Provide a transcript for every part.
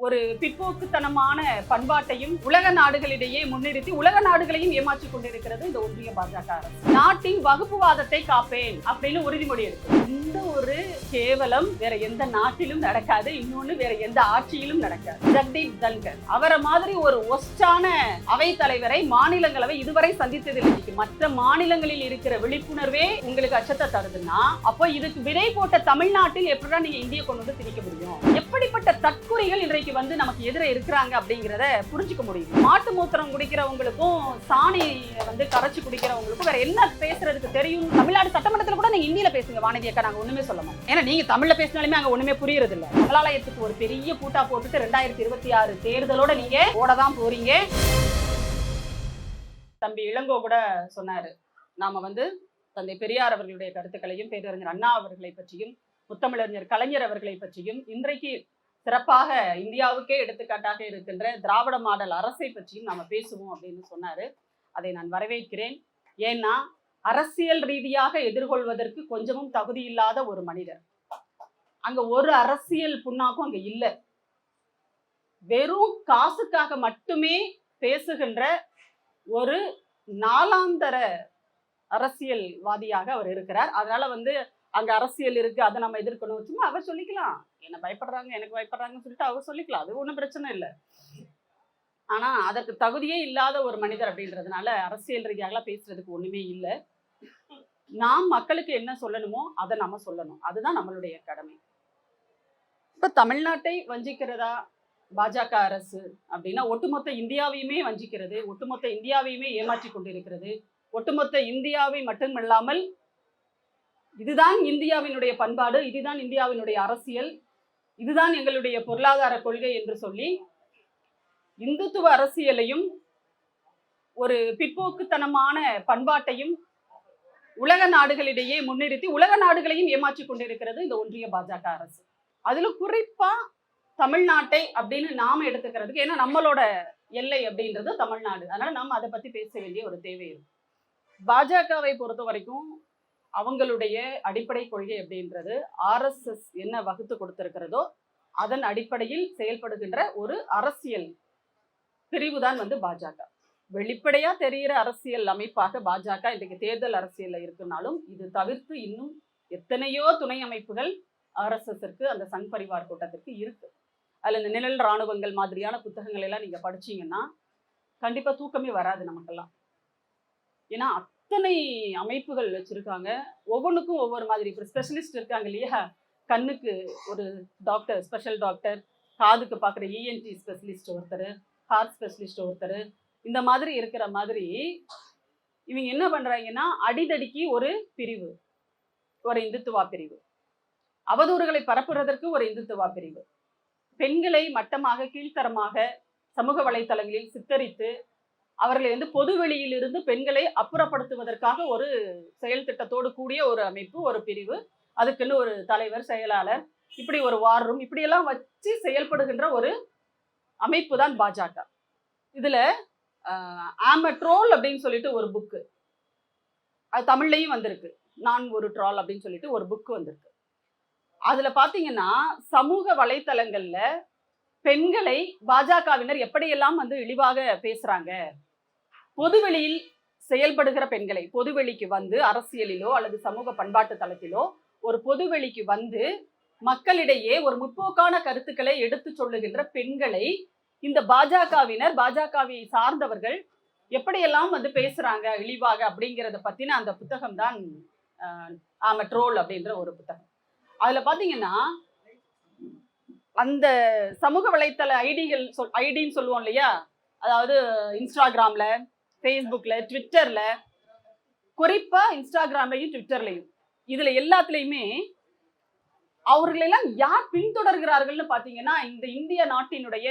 ஒரு பிற்போக்குத்தனமான பண்பாட்டையும் உலக நாடுகளிடையே முன்னிறுத்தி உலக நாடுகளையும் ஏமாற்றிக் கொண்டிருக்கிறது இந்த ஒன்றிய பாஜக அரசு. நாட்டின் வகுப்புவாதத்தை காப்பேன் அப்படின்னு உறுதிமொழி எடுக்கும். இந்த ஒரு கேவலம் வேற எந்த நாட்டிலும் நடக்காது, இன்னொன்னு வேற எந்த ஆட்சியிலும் நடக்காது. ஜக்தீப் தன்கர் அவரை மாதிரி ஒரு ஒஸ்டான அவை தலைவரை மாநிலங்களவை இதுவரை சந்தித்ததில்லை. மற்ற மாநிலங்களில் இருக்கிற விழிப்புணர்வே உங்களுக்கு அச்சத்தை தருதுன்னா அப்போ இதுக்கு விதை போட்ட தமிழ்நாட்டில் எப்படிதான் நீங்க இந்திய கொண்டு வந்து திணிக்க முடியும்? எப்படிப்பட்ட தற்குறிகள் இன்றைக்கு வந்து நமக்கு எதிர இருக்கிறாங்க அப்படிங்கிறத புரிஞ்சுக்க முடியும். மாட்டு மூத்திரம் குடிக்கிறவங்களுக்கும் சாணி வந்து கரைச்சு குடிக்கிறவங்களுக்கும் வேற என்ன பேசுறதுக்கு தெரியும்? தமிழ்நாடு சட்டமன்றத்தில் கூட நீங்க இந்தியில பேசுங்க வானதி அக்கா, நாங்க ஒண்ணுமே சொல்லணும். ஏன்னா நீங்க தமிழ்ல பேசினாலுமே அங்க ஒண்ணுமே புரியுறது இல்ல. மங்களாலயத்துக்கு ஒரு பெரிய பூட்டா போட்டுட்டு 2026 தேர்தலோட நீங்க ஓடதான் போறீங்க. தம்பி இளங்கோ கூட சொன்னாரு, நாம வந்து தந்தை பெரியார் அவர்களுடைய கருத்துக்களையும் பேரறிஞர் அண்ணா அவர்களை பற்றியும் முத்தமிழறிஞர் கலைஞர் அவர்களை பற்றியும் இன்றைக்கு சிறப்பாக இந்தியாவுக்கே எடுத்துக்காட்டாக இருக்கின்ற திராவிட மாடல் அரசை பற்றியும் நாம பேசுவோம் அப்படின்னு சொன்னாரு. அதை நான் வரவேற்கிறேன். ஏன்னா அரசியல் ரீதியாக எதிர்கொள்வதற்கு கொஞ்சமும் தகுதி இல்லாத ஒரு மனிதர். அங்க ஒரு அரசியல் புண்ணாக்கும் அங்க இல்லை. வெறும் காசுக்காக மட்டுமே பேசுகின்ற ஒரு நாளாந்தர அரசியல்வாதியாக அவர் இருக்கிறார். அதனால வந்து அங்க அரசியல் இருக்கு, அதை நம்ம எதிர்க்கணும், சும்மா அவர் சொல்லிக்கலாம். என்ன பயப்படுறாங்க, எனக்கு பயப்படுறாங்கன்னு சொல்லிட்டு அவர் சொல்லிக்கலாம், அது ஒன்றும் பிரச்சனை இல்லை. ஆனா அதற்கு தகுதியே இல்லாத ஒரு மனிதர் அப்படின்றதுனால அரசியல் ரீதியாகலாம் பேசுறதுக்கு ஒண்ணுமே இல்லை. நாம் மக்களுக்கு என்ன சொல்லணுமோ அதை நம்ம சொல்லணும், அதுதான் நம்மளுடைய கடமை. இப்ப தமிழ்நாட்டை வஞ்சிக்கிறதா பாஜக அரசு அப்படின்னா ஒட்டுமொத்த இந்தியாவையுமே வஞ்சிக்கிறது, ஒட்டுமொத்த இந்தியாவையுமே ஏமாற்றி கொண்டிருக்கிறது. ஒட்டுமொத்த இந்தியாவை மட்டுமல்லாமல் இதுதான் இந்தியாவினுடைய பண்பாடு, இதுதான் இந்தியாவினுடைய அரசியல், இதுதான் எங்களுடைய பொருளாதார கொள்கை என்று சொல்லி இந்துத்துவ அரசியலையும் ஒரு பிற்போக்குத்தனமான பண்பாட்டையும் உலக நாடுகளிடையே முன்னிறுத்தி உலக நாடுகளையும் ஏமாற்றி கொண்டிருக்கிறது இந்த ஒன்றிய பாஜக அரசு. அதுல குறிப்பா தமிழ்நாட்டை அப்படின்னு நாம எடுத்துக்கிறதுக்கு, ஏன்னா நம்மளோட எல்லை அப்படின்றது தமிழ்நாடு, அதனால நாம அதை பத்தி பேச வேண்டிய ஒரு தேவை இருக்கு. பாஜகவை பொறுத்த வரைக்கும் அவங்களுடைய அடிப்படை கொள்கை அப்படின்றது RSS என்ன வகுத்து கொடுத்திருக்கிறதோ அதன் அடிப்படையில் செயல்படுகின்ற ஒரு அரசியல் பிரிவு தான் வந்து பாஜக. வெளிப்படையா தெரிகிற அரசியல் அமைப்பாக பாஜக இன்றைக்கு தேர்தல் அரசியல்ல இருக்குனாலும் இது தவிர்த்து இன்னும் எத்தனையோ துணை அமைப்புகள் RSSற்கு அந்த சங் பரிவார் கூட்டத்திற்கு இருக்கு. அதுல இந்த நிழல் இராணுவங்கள் மாதிரியான புத்தகங்கள் எல்லாம் நீங்க படிச்சீங்கன்னா கண்டிப்பா தூக்கமே வராது நமக்கெல்லாம். ஏன்னா அத்தனை அமைப்புகள் வச்சிருக்காங்க, ஒவ்வொன்றுக்கும் ஒவ்வொரு மாதிரி. இப்போ ஸ்பெஷலிஸ்ட் இருக்காங்க இல்லையா, கண்ணுக்கு ஒரு டாக்டர், ஸ்பெஷல் டாக்டர், காதுக்கு பார்க்குற ENT ஸ்பெஷலிஸ்ட் ஒருத்தர், ஹார்ட் ஸ்பெஷலிஸ்ட் ஒருத்தர், இந்த மாதிரி இருக்கிற மாதிரி இவங்க என்ன பண்றாங்கன்னா அடிதடிக்கு ஒரு பிரிவு, ஒரு இந்துத்துவா பிரிவு, அவதூறுகளை பரப்புறதற்கு ஒரு இந்துத்துவா பிரிவு, பெண்களை மட்டமாக கீழ்த்தரமாக சமூக வலைத்தளங்களில் சித்தரித்து அவர்களை வந்து பொது வெளியில் இருந்து பெண்களை அப்புறப்படுத்துவதற்காக ஒரு செயல் திட்டத்தோடு கூடிய ஒரு அமைப்பு, ஒரு பிரிவு, அதுக்குன்னு ஒரு தலைவர், செயலாளர், இப்படி ஒரு வார் ரூம், இப்படியெல்லாம் வச்சு செயல்படுகின்ற ஒரு அமைப்பு தான் பாஜக. இதுல ஆம் அ ட்ரோல் அப்படின்னு சொல்லிட்டு ஒரு புக்கு, அது தமிழ்லையும் வந்திருக்கு, நான் ஒரு ட்ரால் அப்படின்னு சொல்லிட்டு ஒரு புக்கு வந்திருக்கு. அதுல பாத்தீங்கன்னா சமூக வலைத்தளங்கள்ல பெண்களை பாஜகவினர் எப்படியெல்லாம் வந்து இழிவாக பேசுறாங்க, பொதுவெளியில் செயல்படுகிற பெண்களை, பொதுவெளிக்கு வந்து அரசியலிலோ அல்லது சமூக பண்பாட்டு தளத்திலோ ஒரு பொதுவெளிக்கு வந்து மக்களிடையே ஒரு முற்போக்கான கருத்துக்களை எடுத்து சொல்லுகின்ற பெண்களை இந்த பாஜகவினர், பாஜகவை சார்ந்தவர்கள் எப்படியெல்லாம் வந்து பேசுறாங்க இழிவாக அப்படிங்கிறத பத்தின அந்த புத்தகம் தான் ஆம் அ ட்ரோல் அப்படின்ற ஒரு புத்தகம். அதுல பாத்தீங்கன்னா அந்த சமூக வலைத்தள ஐடின்னு சொல்லுவோம் இல்லையா, அதாவது இன்ஸ்டாகிராம்ல, ஃபேஸ்புக்ல, ட்விட்டர்ல, குறிப்பா இன்ஸ்டாகிராம்லையும் ட்விட்டர்லையும், இதுல எல்லாத்துலயுமே அவர்களெல்லாம் யார் பின்தொடர்கிறார்கள்னு பாத்தீங்கன்னா இந்த இந்திய நாட்டினுடைய,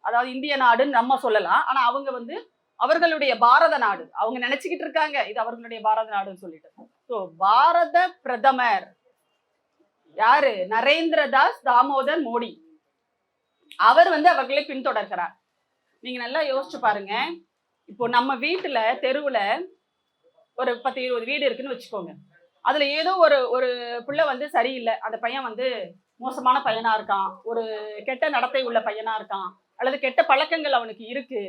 அதாவது இந்திய நாடுன்னு நம்ம சொல்லலாம், ஆனா அவங்க வந்து அவர்களுடைய பாரத நாடு, அவங்க நினைச்சுக்கிட்டு இருக்காங்க இது அவர்களுடைய பாரத நாடுன்னு சொல்லிட்டு. ஸோ பாரத பிரதமர் யாரு? நரேந்திர தாஸ் தாமோதர் மோடி, அவர் வந்து அவர்களை பின்தொடர்கிறார். நீங்க நல்லா யோசிச்சு பாருங்க. இப்போ நம்ம வீட்டுல தெருவுல ஒரு 10-20 வீடு இருக்குன்னு வச்சுக்கோங்க. அதுல ஏதோ ஒரு பிள்ளை வந்து சரியில்லை, அந்த பையன் வந்து மோசமான பையனா இருக்கான், ஒரு கெட்ட நடத்தை உள்ள பையனா இருக்கான், அல்லது கெட்ட பழக்கங்கள் அவனுக்கு இருக்கு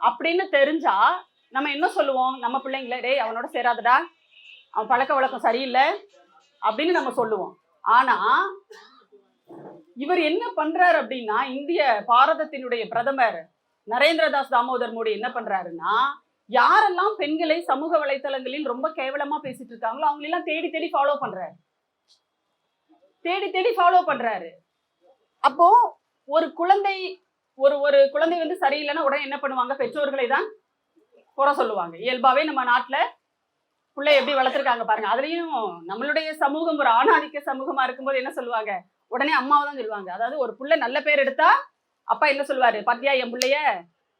அப்படின்னு தெரிஞ்சா நம்ம என்ன சொல்லுவோம்? நம்ம பிள்ளைங்கள டேய் அவனோட சேராதடா, அவன் பழக்க வழக்கம் சரியில்லை அப்படின்னு நம்ம சொல்லுவோம். ஆனா இவர் என்ன பண்றாரு அப்படின்னா, இந்திய பாரதத்தினுடைய பிரதமர் நரேந்திரதாஸ் தாமோதர் மோடி என்ன பண்றாருன்னா, யாரெல்லாம் பெண்களை சமூக வலைத்தளங்களில் ரொம்ப கேவலமா பேசிட்டு இருக்காங்களோ அவங்களெல்லாம் தேடி தேடி ஃபாலோ பண்றாரு. தேடி தேடி ஃபாலோ பண்றாரு. அப்போ ஒரு குழந்தை ஒரு குழந்தை வந்து சரியில்லைன்னா உடனே என்ன பண்ணுவாங்க? பெற்றோர்களை தான் குறை சொல்லுவாங்க. இயல்பாவே நம்ம நாட்டுல பிள்ளை எப்படி வளர்த்துருக்காங்க பாருங்க. அதுலயும் நம்மளுடைய சமூகம் ஒரு ஆணாதிக்க சமூகமா இருக்கும்போது என்ன சொல்லுவாங்க? உடனே அம்மாவை தான் சொல்லுவாங்க. அதாவது ஒரு புள்ள நல்ல பேர் எடுத்தா அப்பா என்ன சொல்லுவாரு? பாத்தியா என் பிள்ளைய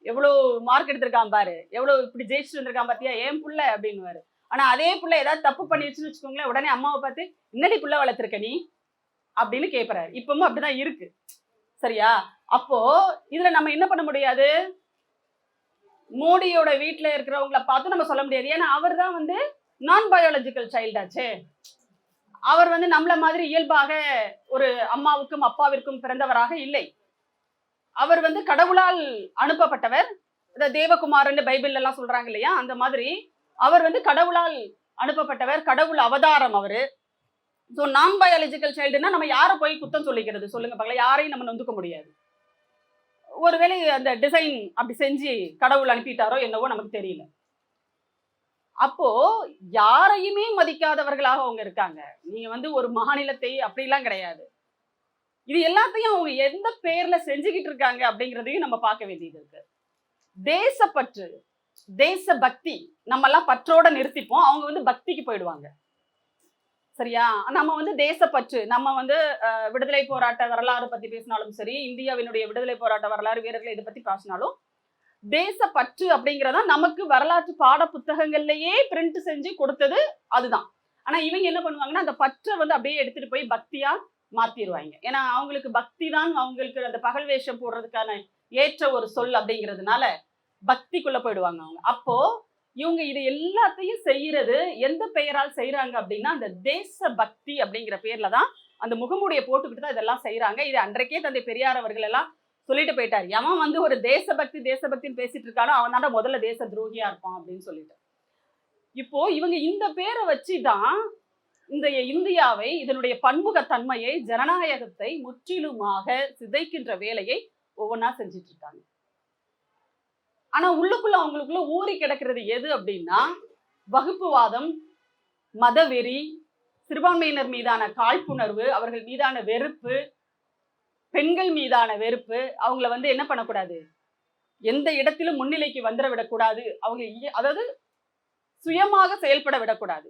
எவ்வளவு மார்க் எடுத்திருக்கான் பாரு, எவ்வளவு இப்படி ஜெயிச்சுட்டு வந்திருக்கான் பாத்தியா என் புள்ள அப்படின்னுவாரு. ஆனா அதே புள்ள ஏதாவது தப்பு பண்ணிடுச்சுன்னு வச்சுக்கோங்களேன், உடனே அம்மாவை பார்த்து என்னடி புள்ள வளர்த்துருக்க நீ அப்படின்னு கேட்பறாரு. இப்பவும் அப்படிதான் இருக்கு. சரியா? அப்போ இதுல நம்ம என்ன பண்ண முடியாது? மோடியோட வீட்டுல இருக்கிறவங்களை பார்த்து நம்ம சொல்ல முடியாது. ஏன்னா அவர் தான் வந்து நான் பயாலஜிக்கல் சைல்டாச்சே. அவர் வந்து நம்மள மாதிரி இயல்பாக ஒரு அம்மாவுக்கும் அப்பாவிற்கும் பிறந்தவராக இல்லை. அவர் வந்து கடவுளால் அனுப்பப்பட்டவர். தேவகுமாரன் பைபிள் எல்லாம் சொல்றாங்க இல்லையா, அந்த மாதிரி அவர் வந்து கடவுளால் அனுப்பப்பட்டவர், கடவுள் அவதாரம் அவரு. ஸோ நான் பயாலஜிக்கல் சைல்டுன்னா நம்ம யாரை போய் குத்தம் சொல்லிக்கிறது? சொல்லுங்க பார்க்கலாம். யாரையும் நம்ம நொந்துக்க முடியாது. ஒருவேளை அந்த டிசைன் அப்படி செஞ்சு கடவுள் அனுப்பிட்டாரோ என்னவோ நமக்கு தெரியல. அப்போ யாரையுமே மதிக்காதவர்களாக அவங்க இருக்காங்க. நீங்க வந்து ஒரு மாநிலத்தை அப்படிலாம் கிடையாது. இது எல்லாத்தையும் அவங்க எந்த பேர்ல செஞ்சுக்கிட்டு இருக்காங்க அப்படிங்கிறதையும் நம்ம பார்க்க வேண்டியது இருக்கு. தேசப்பற்று, தேசபக்தி நம்ம எல்லாம் பற்றோட நிறுத்திப்போம். அவங்க வந்து பக்திக்கு போயிடுவாங்க. சரியா? நம்ம வந்து தேசப்பற்று, நம்ம வந்து விடுதலை போராட்ட வரலாறு பத்தி பேசினாலும் சரி, இந்தியாவினுடைய விடுதலை போராட்ட வரலாறு வீரர்களை இதை பத்தி பேசினாலும், தேசப்பற்று அப்படிங்கிறதா நமக்கு வரலாற்று பாட புத்தகங்கள்லயே பிரிண்ட் செஞ்சு கொடுத்தது அதுதான். ஆனா இவங்க என்ன பண்ணுவாங்கன்னா, அந்த பற்றை வந்து அப்படியே எடுத்துட்டு போய் பக்தியா மாத்திடுவாங்க. ஏன்னா அவங்களுக்கு பக்தி தான் அவங்களுக்கு அந்த பகல் வேஷம் போடுறதுக்கான ஏற்ற ஒரு சொல் அப்படிங்கிறதுனால பக்திக்குள்ள போயிடுவாங்க அவங்க. அப்போ இவங்க இது எல்லாத்தையும் செய்யறது எந்த பெயரால் செய்யறாங்க அப்படின்னா, அந்த தேச பக்தி அப்படிங்கிற பேர்ல தான் அந்த முகமூடியை போட்டுக்கிட்டு தான் இதெல்லாம் செய்யறாங்க. இது அன்றைக்கே தந்தை பெரியார் அவர்கள் எல்லாம் சொல்லிட்டு போயிட்டாரு. எவன் வந்து ஒரு தேசபக்தி தேசபக்தின்னு பேசிட்டு இருக்கானோ அவன் தான் முதல்ல தேச துரோகியா இருப்பான் அப்படின்னு சொல்லிட்டு. இப்போ இவங்க இந்த பேரை வச்சுதான் இந்த இந்தியாவை, இதனுடைய பன்முகத்தன்மையை, ஜனநாயகத்தை முற்றிலுமாக சிதைக்கின்ற வேலையை ஒவ்வொன்றா செஞ்சுட்டு இருக்காங்க. ஆனா உள்ளுக்குள்ள அவங்களுக்குள்ள ஊறி கிடக்கிறது எது அப்படின்னா, வகுப்புவாதம், மதவெறி, சிறுபான்மையினர் மீதான காழ்ப்புணர்வு, அவர்கள் மீதான வெறுப்பு, பெண்கள் மீதான வெறுப்பு. அவங்கள வந்து என்ன பண்ணக்கூடாது? எந்த இடத்திலும் முன்னிலைக்கு வந்துட விடக்கூடாது. அவங்க அதாவது சுயமாக செயல்பட விடக்கூடாது.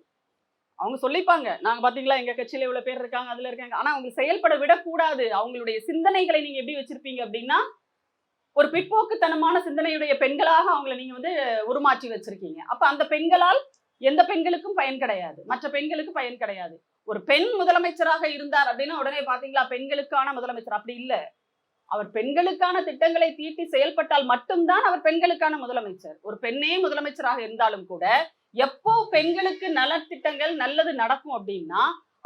அவங்க சொல்லிப்பாங்க, நாங்க பாத்தீங்களா எங்க கட்சியில இவ்வளவு பேர் இருக்காங்க, அதுல இருக்காங்க. ஆனா அவங்க செயல்பட விடக்கூடாது. அவங்களுடைய சிந்தனைகளை நீங்க எப்படி வச்சிருப்பீங்க அப்படின்னா, ஒரு பிற்போக்குத்தனமான சிந்தனையுடைய பெண்களாக அவங்கள நீங்க வந்து உருமாற்றி வச்சிருக்கீங்க. அப்ப அந்த பெண்களால் எந்த பெண்களுக்கும் பயன் கிடையாது, மற்ற பெண்களுக்கு பயன் கிடையாது. ஒரு பெண் முதலமைச்சராக இருந்தார் அப்படின்னா உடனே பாத்தீங்களா பெண்களுக்கான முதலமைச்சர். அப்படி இல்லை. அவர் பெண்களுக்கான திட்டங்களை தீட்டி செயல்பட்டால் மட்டும்தான் அவர் பெண்களுக்கான முதலமைச்சர். ஒரு பெண்ணே முதலமைச்சராக இருந்தாலும் கூட எப்போ பெண்களுக்கு நலத்திட்டங்கள் நல்லது நடக்கும் அப்படின்னா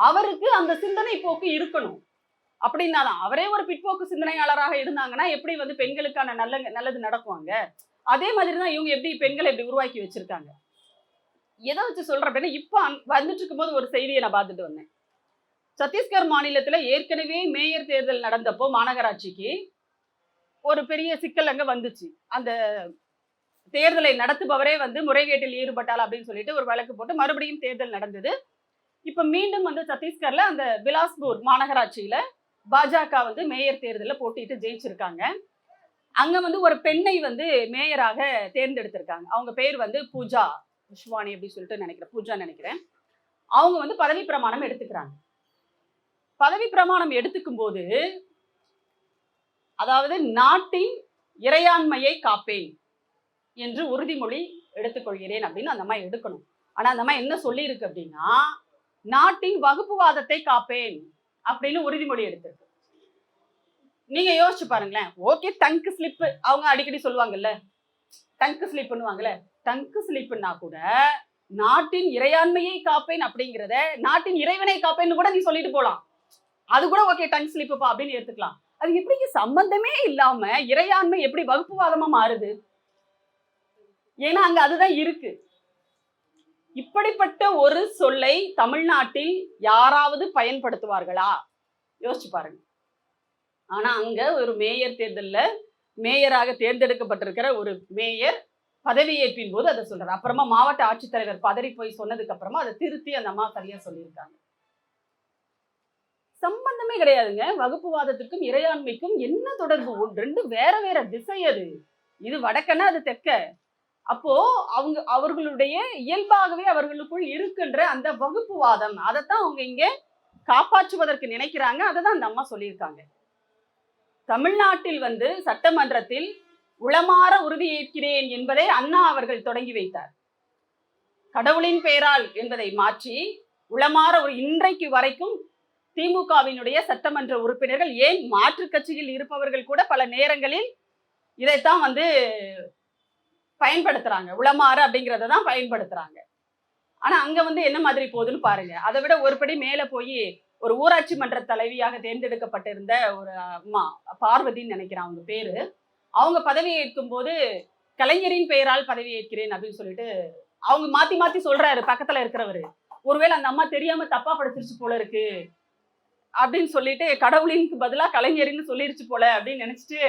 அவருக்கு அந்த சிந்தனை போக்கு இருக்கணும். அப்படின்னா தான். அவரே ஒரு பிற்போக்கு சிந்தனையாளராக இருந்தாங்கன்னா எப்படி வந்து பெண்களுக்கான நல்லது நடக்குவாங்க? அதே மாதிரிதான் இவங்க எப்படி பெண்களை எப்படி உருவாக்கி வச்சிருக்காங்க. எதை வச்சு சொல்றேன் அப்படின்னா, இப்ப வந்துட்டு இருக்கும்போது ஒரு செய்தியை நான் பார்த்துட்டு வந்தேன். சத்தீஸ்கர் மாநிலத்துல ஏற்கனவே மேயர் தேர்தல் நடந்தப்போ மாநகராட்சிக்கு ஒரு பெரிய சிக்கல் அங்க வந்துச்சு. அந்த தேர்தலை நடத்துபவரே வந்து முறைகேட்டில் ஈடுபட்டால் அப்படின்னு சொல்லிட்டு ஒரு வழக்கு போட்டு மறுபடியும் தேர்தல் நடந்தது. இப்ப மீண்டும் வந்து சத்தீஸ்கர்ல அந்த பிலாஸ்பூர் மாநகராட்சியில பாஜக வந்து மேயர் தேர்தலில் போட்டிட்டு ஜெயிச்சிருக்காங்க. அங்க வந்து ஒரு பெண்ணை வந்து மேயராக தேர்ந்தெடுத்திருக்காங்க. அவங்க பேர் வந்து பூஜா விஸ்வானி அப்படின்னு சொல்லிட்டு நினைக்கிறேன், பூஜா நினைக்கிறேன். அவங்க வந்து பதவி பிரமாணம் எடுத்துக்கிறாங்க. பதவி பிரமாணம் எடுத்துக்கும் போது, அதாவது நாட்டின் இறையாண்மையை காப்பேன் என்று உறுதிமொழி எடுத்துக்கொள்கிறேன் அப்படின்னு அந்த அம்மா எடுக்கணும். ஆனா அந்த அம்மா என்ன சொல்லி இருக்கு அப்படின்னா, நாட்டின் வகுப்புவாதத்தை காப்பேன் அப்படின்னு உறுதிமொழி எடுத்திருக்கு. நீங்க யோசிச்சு பாருங்களேன். ஓகே, டங்க் ஸ்லிப் அவங்க அடிக்கடி சொல்லுவாங்கல்ல, டங்க் ஸ்லிப் பண்ணுவாங்கல்ல, டங்க் ஸ்லிப்னா கூட நாட்டின் இறையாண்மையை காப்பேன் அப்படிங்கிறத நாட்டின் இறைவனை காப்பேன்னு கூட நீ சொல்லிட்டு போலாம். அது கூட ஓகே டங் ஸ்லிப்புப்பா அப்படின்னு எடுத்துக்கலாம். அது எப்படி சம்பந்தமே இல்லாம இறையாண்மை எப்படி வகுப்புவாதமா மாறுது? ஏன்னா அங்க அதுதான் இருக்கு. இப்படிப்பட்ட ஒரு சொல்லை தமிழ்நாட்டில் யாராவது பயன்படுத்துவார்களா? யோசிச்சு பாருங்க. ஆனா அங்க ஒரு மேயர் தேர்தல்ல மேயராக தேர்ந்தெடுக்கப்பட்டிருக்கிற ஒரு மேயர் பதவியேற்பின் போது அதை சொல்றாரு. அப்புறமா மாவட்ட ஆட்சித்தலைவர் பதறி போய் சொன்னதுக்கு அப்புறமா அதை திருத்தி அந்த அம்மா சரியா சொல்லியிருக்காங்க. சம்பந்தமே கிடையாதுங்க. வகுப்புவாதத்திற்கும் இறையாண்மைக்கும் என்ன தொடர்பு? ரெண்டு வேற வேற திசை. அது இது வடக்கன்னா அது தெற்க. அப்போ அவர்களுடைய இயல்பாகவே அவர்களுக்குள் இருக்கின்ற அந்த வகுப்புவாதம் அதைத்தான் அவங்க இங்க காப்பாற்றுவதற்கு நினைக்கிறாங்க. அதை தான் அந்த அம்மா சொல்லியிருக்காங்க. தமிழ்நாட்டில் சட்டமன்றத்தில் உளமாற உறுதியேற்கிறேன் என்பதை அண்ணா அவர்கள் தொடங்கி வைத்தார். கடவுளின் பெயரால் என்பதை மாற்றி உளமாற இன்றைக்கு வரைக்கும் திமுகவினுடைய சட்டமன்ற உறுப்பினர்கள், ஏன் மாற்று கட்சியில் இருப்பவர்கள் கூட பல நேரங்களில் இதைத்தான் பயன்படுத்துறாங்க. உளமாற அப்படிங்கிறத தான் பயன்படுத்துறாங்க. ஆனா அங்க என்ன மாதிரி போகுதுன்னு பாருங்க. அதை விட ஒருபடி மேல போய் ஒரு ஊராட்சி மன்ற தலைவியாக தேர்ந்தெடுக்கப்பட்டிருந்த ஒரு அம்மா, பார்வதின்னு நினைக்கிறேன் அவங்க பேரு, அவங்க பதவி ஏற்கும் போது கலைஞரின் பெயரால் பதவி ஏற்கிறேன் அப்படின்னு சொல்லிட்டு அவங்க மாத்தி மாத்தி சொல்றாரு பக்கத்துல இருக்கிறவரு. ஒருவேளை அந்த அம்மா தெரியாம தப்பா படிச்சிருச்சு போல இருக்கு அப்படின்னு சொல்லிட்டு கடவுளின் பதிலா கலைஞரின்னு சொல்லிருச்சு போல அப்படின்னு நினைச்சிட்டு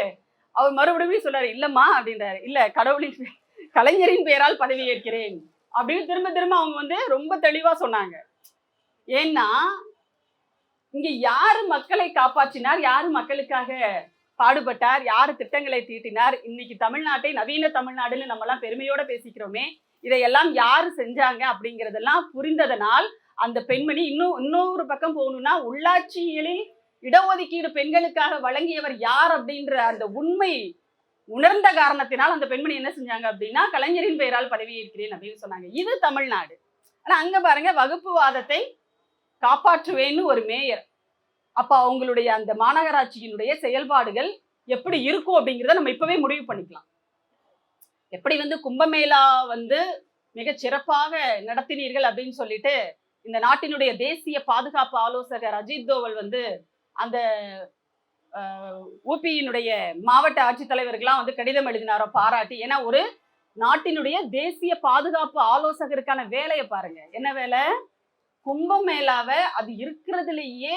அவர் மறுபடியும் சொல்றாரு, இல்லம்மா அப்படின்றாரு. இல்ல, கலைஞரின் பெயரால் பதவி ஏற்கிறேன் அப்படின்னு திரும்ப திரும்ப அவங்க ரொம்ப தெளிவா சொன்னாங்க. ஏன்னா இங்க யாரு மக்களை காப்பாற்றினார், யாரு மக்களுக்காக பாடுபட்டார், யாரு திட்டங்களை தீட்டினார், இன்னைக்கு தமிழ்நாட்டை நவீன தமிழ்நாடுன்னு நம்ம எல்லாம் பெருமையோட பேசிக்கிறோமே, இதையெல்லாம் யாரு செஞ்சாங்க அப்படிங்கறதெல்லாம் புரிந்ததனால் அந்த பெண்மணி இன்னொரு பக்கம் போகணும்னா உள்ளாட்சிகளில் இடஒதுக்கீடு பெண்களுக்காக வழங்கியவர் யார் அப்படின்ற அந்த உண்மை உணர்ந்த காரணத்தினால் அந்த பெண்மணி என்ன செஞ்சாங்க அப்படின்னா கலைஞரின் பெயரால் பதவியேற்கிறேன் அப்படின்னு சொன்னாங்க. இது தமிழ்நாடு. ஆனா அங்க பாருங்க, வகுப்புவாதத்தை காப்பாற்றுவேன்னு ஒரு மேயர். அப்ப அவங்களுடைய அந்த மாநகராட்சியினுடைய செயல்பாடுகள் எப்படி இருக்கும் அப்படிங்கிறத நம்ம இப்பவே முடிவு பண்ணிக்கலாம். எப்படி கும்பமேளா மிக சிறப்பாக நடத்தினீர்கள் அப்படின்னு சொல்லிட்டு இந்த நாட்டினுடைய தேசிய பாதுகாப்பு ஆலோசகர் அஜித் தோவல் அந்த ஊபியினுடைய மாவட்ட ஆட்சித்தலைவர்கள்லாம் கடிதம் எழுதினாரோ பாராட்டி. ஏன்னா ஒரு நாட்டினுடைய தேசிய பாதுகாப்பு ஆலோசகருக்கான வேலையை பாருங்க, என்ன வேலை? கும்பமேளாவை அது இருக்கிறதுலேயே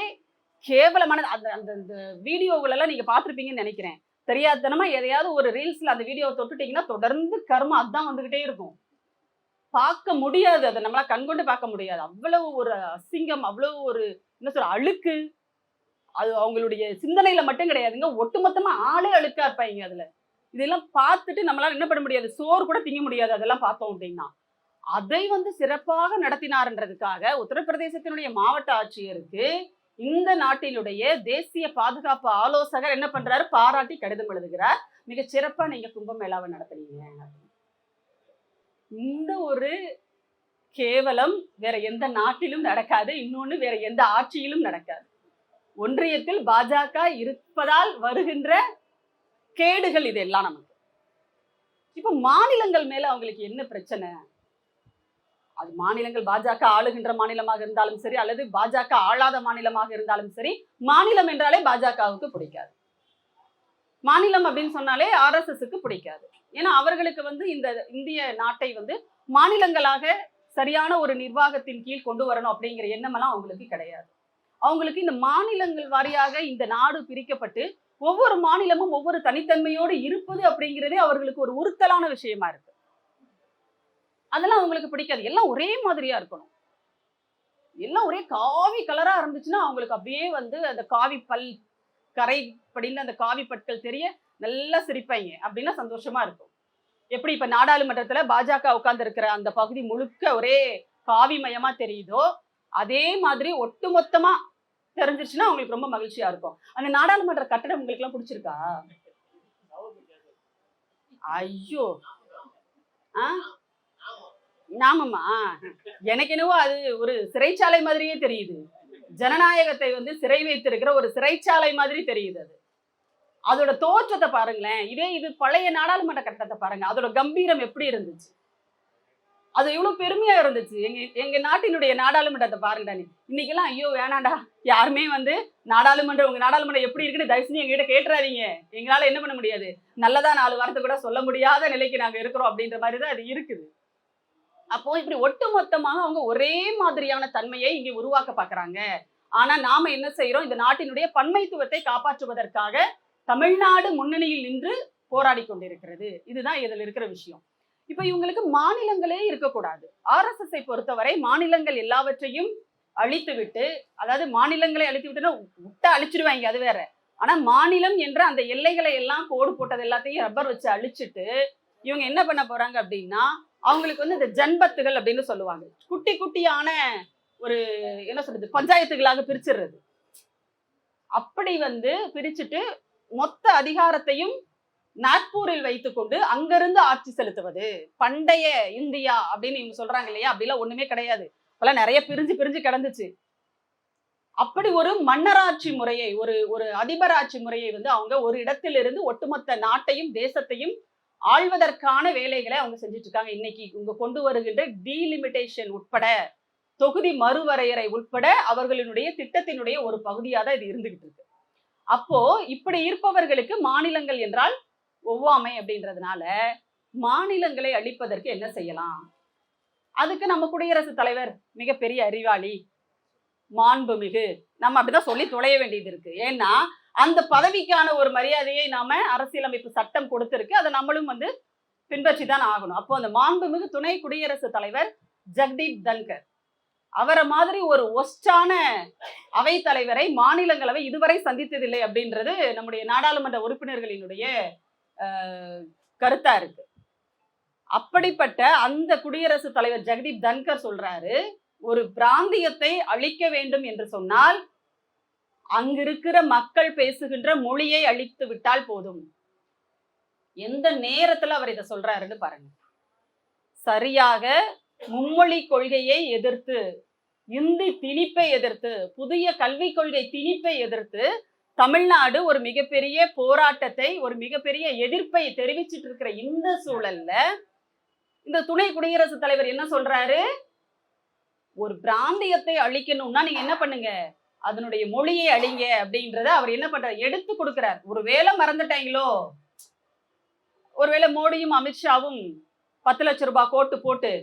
கேவலமானது. அந்த அந்த வீடியோகள் எல்லாம் நீங்க பார்த்துருப்பீங்கன்னு நினைக்கிறேன். தெரியாதனமா எதையாவது ஒரு ரீல்ஸ்ல அந்த வீடியோவை தொட்டுட்டீங்கன்னா தொடர்ந்து கர்மம் அதான் வந்துகிட்டே இருக்கும். பார்க்க முடியாது, அதை நம்மளா கண்கொண்டு பார்க்க முடியாது. அவ்வளவு ஒரு அசிங்கம், அவ்வளவு ஒரு என்ன சொல்ற அழுக்கு. அது அவங்களுடைய சிந்தனையில மட்டும் கிடையாதுங்க, ஒட்டுமொத்தமா ஆளே அழுக்கா இருப்பாங்க அதுல. இதெல்லாம் பார்த்துட்டு நம்மளால என்ன பண்ண முடியாது, சோறு கூட திங்க முடியாது அதெல்லாம் பார்த்தோம் அப்படின்னா. அதை சிறப்பாக நடத்தினார்ன்றதுக்காக உத்தரப்பிரதேசத்தினுடைய மாவட்ட ஆட்சியருக்கு இந்த நாட்டினுடைய தேசிய பாதுகாப்பு ஆலோசகர் என்ன பண்றாரு, பாராட்டி கடிதம் எழுதுகிறார். மிக சிறப்பா நீங்க கும்பமேளாவை நடத்துறீங்க. இந்த ஒரு கேவலம் வேற எந்த நாட்டிலும் நடக்காது, இன்னொன்னு வேற எந்த ஆட்சியிலும் நடக்காது. ஒன்றியத்தில் பாஜக இருப்பதால் வருகின்ற கேடுகள் இதெல்லாம் நமக்கு. இப்ப மாநிலங்கள் மேல அவங்களுக்கு என்ன பிரச்சனை? அது மாநிலங்கள் பாஜக ஆளுகின்ற மாநிலமாக இருந்தாலும் சரி, அல்லது பாஜக ஆளாத மாநிலமாக இருந்தாலும் சரி, மாநிலம் என்றாலே பாஜகவுக்கு பிடிக்காது. மாநிலம் அப்படின்னு சொன்னாலே RSSக்கு பிடிக்காது. ஏன்னா அவர்களுக்கு இந்த இந்திய நாட்டை மாநிலங்களாக சரியான ஒரு நிர்வாகத்தின் கீழ் கொண்டு வரணும் அப்படிங்கிற எண்ணமெல்லாம் அவங்களுக்கு கிடையாது. அவங்களுக்கு இந்த மாநிலங்கள் வாரியாக இந்த நாடு பிரிக்கப்பட்டு ஒவ்வொரு மாநிலமும் ஒவ்வொரு தனித்தன்மையோடு இருப்பது அப்படிங்கிறதே அவர்களுக்கு ஒரு உறுத்தலான விஷயமா இருக்கு. அதெல்லாம் அவங்களுக்கு பிடிக்காது. எல்லாம் ஒரே மாதிரியா இருக்கணும், எல்லாம் ஒரே காவி கலரா இருந்துச்சுன்னா அவங்களுக்கு அப்படியே அந்த காவி பல் கரை படிந்து அந்த காவி பற்கள் தெரிய நல்லா சிரிப்பாங்க, அப்படின்னா சந்தோஷமா இருக்கும். எப்படி இப்ப நாடாளுமன்றத்துல பாஜக உட்கார்ந்து இருக்கிற அந்த பகுதி முழுக்க ஒரே காவி மயமா தெரியுதோ, அதே மாதிரி ஒட்டுமொத்தமா தெரிஞ்சிருச்சுன்னா அவங்களுக்கு ரொம்ப மகிழ்ச்சியா இருக்கும். அந்த நாடாளுமன்ற கட்டடம் உங்களுக்கு எல்லாம் பிடிச்சிருக்கா? ஐயோ, ஆமாமா, எனக்கு என்னவோ அது ஒரு சிறைச்சாலை மாதிரியே தெரியுது. ஜனநாயகத்தை சிறை வைத்திருக்கிற ஒரு சிறைச்சாலை மாதிரி தெரியுது. அது அதோட தோற்றத்தை பாருங்களேன். இது பழைய நாடாளுமன்ற கட்டடத்தை பாருங்க, அதோட கம்பீரம் எப்படி இருந்துச்சு. அது எவ்வளவு பெருமையா இருந்துச்சு. எங்க எங்க நாட்டினுடைய நாடாளுமன்றத்தை பாருங்கடா நீ. இன்னைக்கெல்லாம் ஐயோ வேணாண்டா, யாருமே வந்து நாடாளுமன்றம் உங்க நாடாளுமன்றம் எப்படி இருக்குன்னு தயவு செஞ்சு எங்ககிட்ட கேட்டுறாதீங்க, எங்களால என்ன பண்ண முடியாது, நல்லதா 4 வார்த்தை கூட சொல்ல முடியாத நிலைக்கு நாங்க இருக்கிறோம் அப்படின்ற மாதிரி தான் அது இருக்குது. அப்போ இப்படி ஒட்டுமொத்தமாக அவங்க ஒரே மாதிரியான தன்மையை இங்கே உருவாக்க பாக்குறாங்க. ஆனா நாம என்ன செய்யறோம், இந்த நாட்டினுடைய பன்மைத்துவத்தை காப்பாற்றுவதற்காக தமிழ்நாடு முன்னணியில் நின்று போராடி கொண்டிருக்கிறது. இதுதான் இதுல இருக்கிற விஷயம். இப்ப இவங்களுக்கு மாநிலங்களே இருக்கக்கூடாது. RSS பொறுத்தவரை மாநிலங்கள் எல்லாவற்றையும் அழித்து விட்டு, அதாவது மாநிலங்களை அழித்து விட்டுன்னா விட்டா அழிச்சிருவாங்க, அது வேற. ஆனா மாநிலம் என்ற அந்த எல்லைகளை எல்லாம் கோடு போட்டது எல்லாத்தையும் ரப்பர் வச்சு அழிச்சிட்டு இவங்க என்ன பண்ண போறாங்க அப்படின்னா, அவங்களுக்கு வந்து இந்த ஜன்பத்துகள் அப்படின்னு சொல்லுவாங்க, குட்டி குட்டியான ஒரு என்ன சொல்றது பஞ்சாயத்துகளாக பிரிச்சிடுறது. அப்படி வந்து பிரிச்சுட்டு மொத்த அதிகாரத்தையும் நாக்பூரில் வைத்துக்கொண்டு அங்கிருந்து ஆட்சி செலுத்துவது. பண்டைய இந்தியா அப்படின்னு இவங்க சொல்றாங்க இல்லையா, அப்படிலாம் ஒண்ணுமே கிடையாது. இப்பெல்லாம் நிறைய பிரிஞ்சு பிரிஞ்சு கிடந்துச்சு. அப்படி ஒரு மன்னராட்சி முறையை, ஒரு ஒரு அதிபராட்சி முறையை வந்து அவங்க ஒரு இடத்திலிருந்து ஒட்டுமொத்த நாட்டையும் தேசத்தையும் ஆள்வதற்கான வேலைகளை அவங்க செஞ்சுட்டு இருக்காங்க. இன்னைக்கு இவங்க கொண்டு வருகின்ற டீலிமிட்டேஷன் உட்பட, தொகுதி மறுவரையறை உட்பட அவர்களுடைய திட்டத்தினுடைய ஒரு பகுதியாக தான் இது இருந்துகிட்டு இருக்கு. அப்போ இப்படி இருப்பவர்களுக்கு மாநிலங்கள் என்றால் ஒவ்வாமை அப்படின்றதுனால மாநிலங்களை அழிப்பதற்கு என்ன செய்யலாம்? அதுக்கு நம்ம குடியரசுத் தலைவர் மிகப்பெரிய அறிவாளி, மாண்புமிகு, நம்ம அப்படிதான் சொல்லி தொலைய வேண்டியது இருக்கு. ஏன்னா அந்த பதவிக்கான ஒரு மரியாதையை நாம அரசியலமைப்பு சட்டம் கொடுத்திருக்கு, அதை நம்மளும் வந்து பின்பற்றி தான் ஆகணும். அப்போ அந்த மாண்புமிகு துணை குடியரசுத் தலைவர் ஜெகதீப் தன்கர், அவரை மாதிரி ஒரு ஒஸ்டான அவை தலைவரை மாநிலங்களவை இதுவரை சந்தித்ததில்லை அப்படின்றது நம்முடைய நாடாளுமன்ற உறுப்பினர்களினுடைய கருத்தா இருக்கு. அப்படிப்பட்ட அந்த குடியரசுத் தலைவர் ஜெகதீப் தன்கர் சொல்றாரு, ஒரு பிராந்தியத்தை அழிக்க வேண்டும் என்று சொன்னால் அங்கிருக்கிற மக்கள் பேசுகின்ற மொழியை அழித்து விட்டால் போதும். எந்த நேரத்துல அவர் இதை சொல்றாருன்னு பாருங்க. சரியாக மும்மொழி கொள்கையை எதிர்த்து, இந்தி திணிப்பை எதிர்த்து, புதிய கல்விக் கொள்கை திணிப்பை எதிர்த்து தமிழ்நாடு ஒரு மிகப்பெரிய போராட்டத்தை, ஒரு மிகப்பெரிய எதிர்ப்பை தெரிவிச்சிட்டு இருக்கிற இந்த சூழல்ல இந்த துணை குடியரசுத் தலைவர் என்ன சொல்றாரு, ஒரு பிராந்தியத்தை அழிக்கணும்னா நீங்க என்ன பண்ணுங்க, அதனுடைய மொழியை அழிங்க அப்படின்றத அவர் என்ன பண்றாரு, எடுத்து கொடுக்கிறார். ஒருவேளை மறந்துட்டாங்களோ, ஒருவேளை மோடியும் அமித்ஷாவும் 10 லட்சம் ரூபாய் கோட்டு போட்டு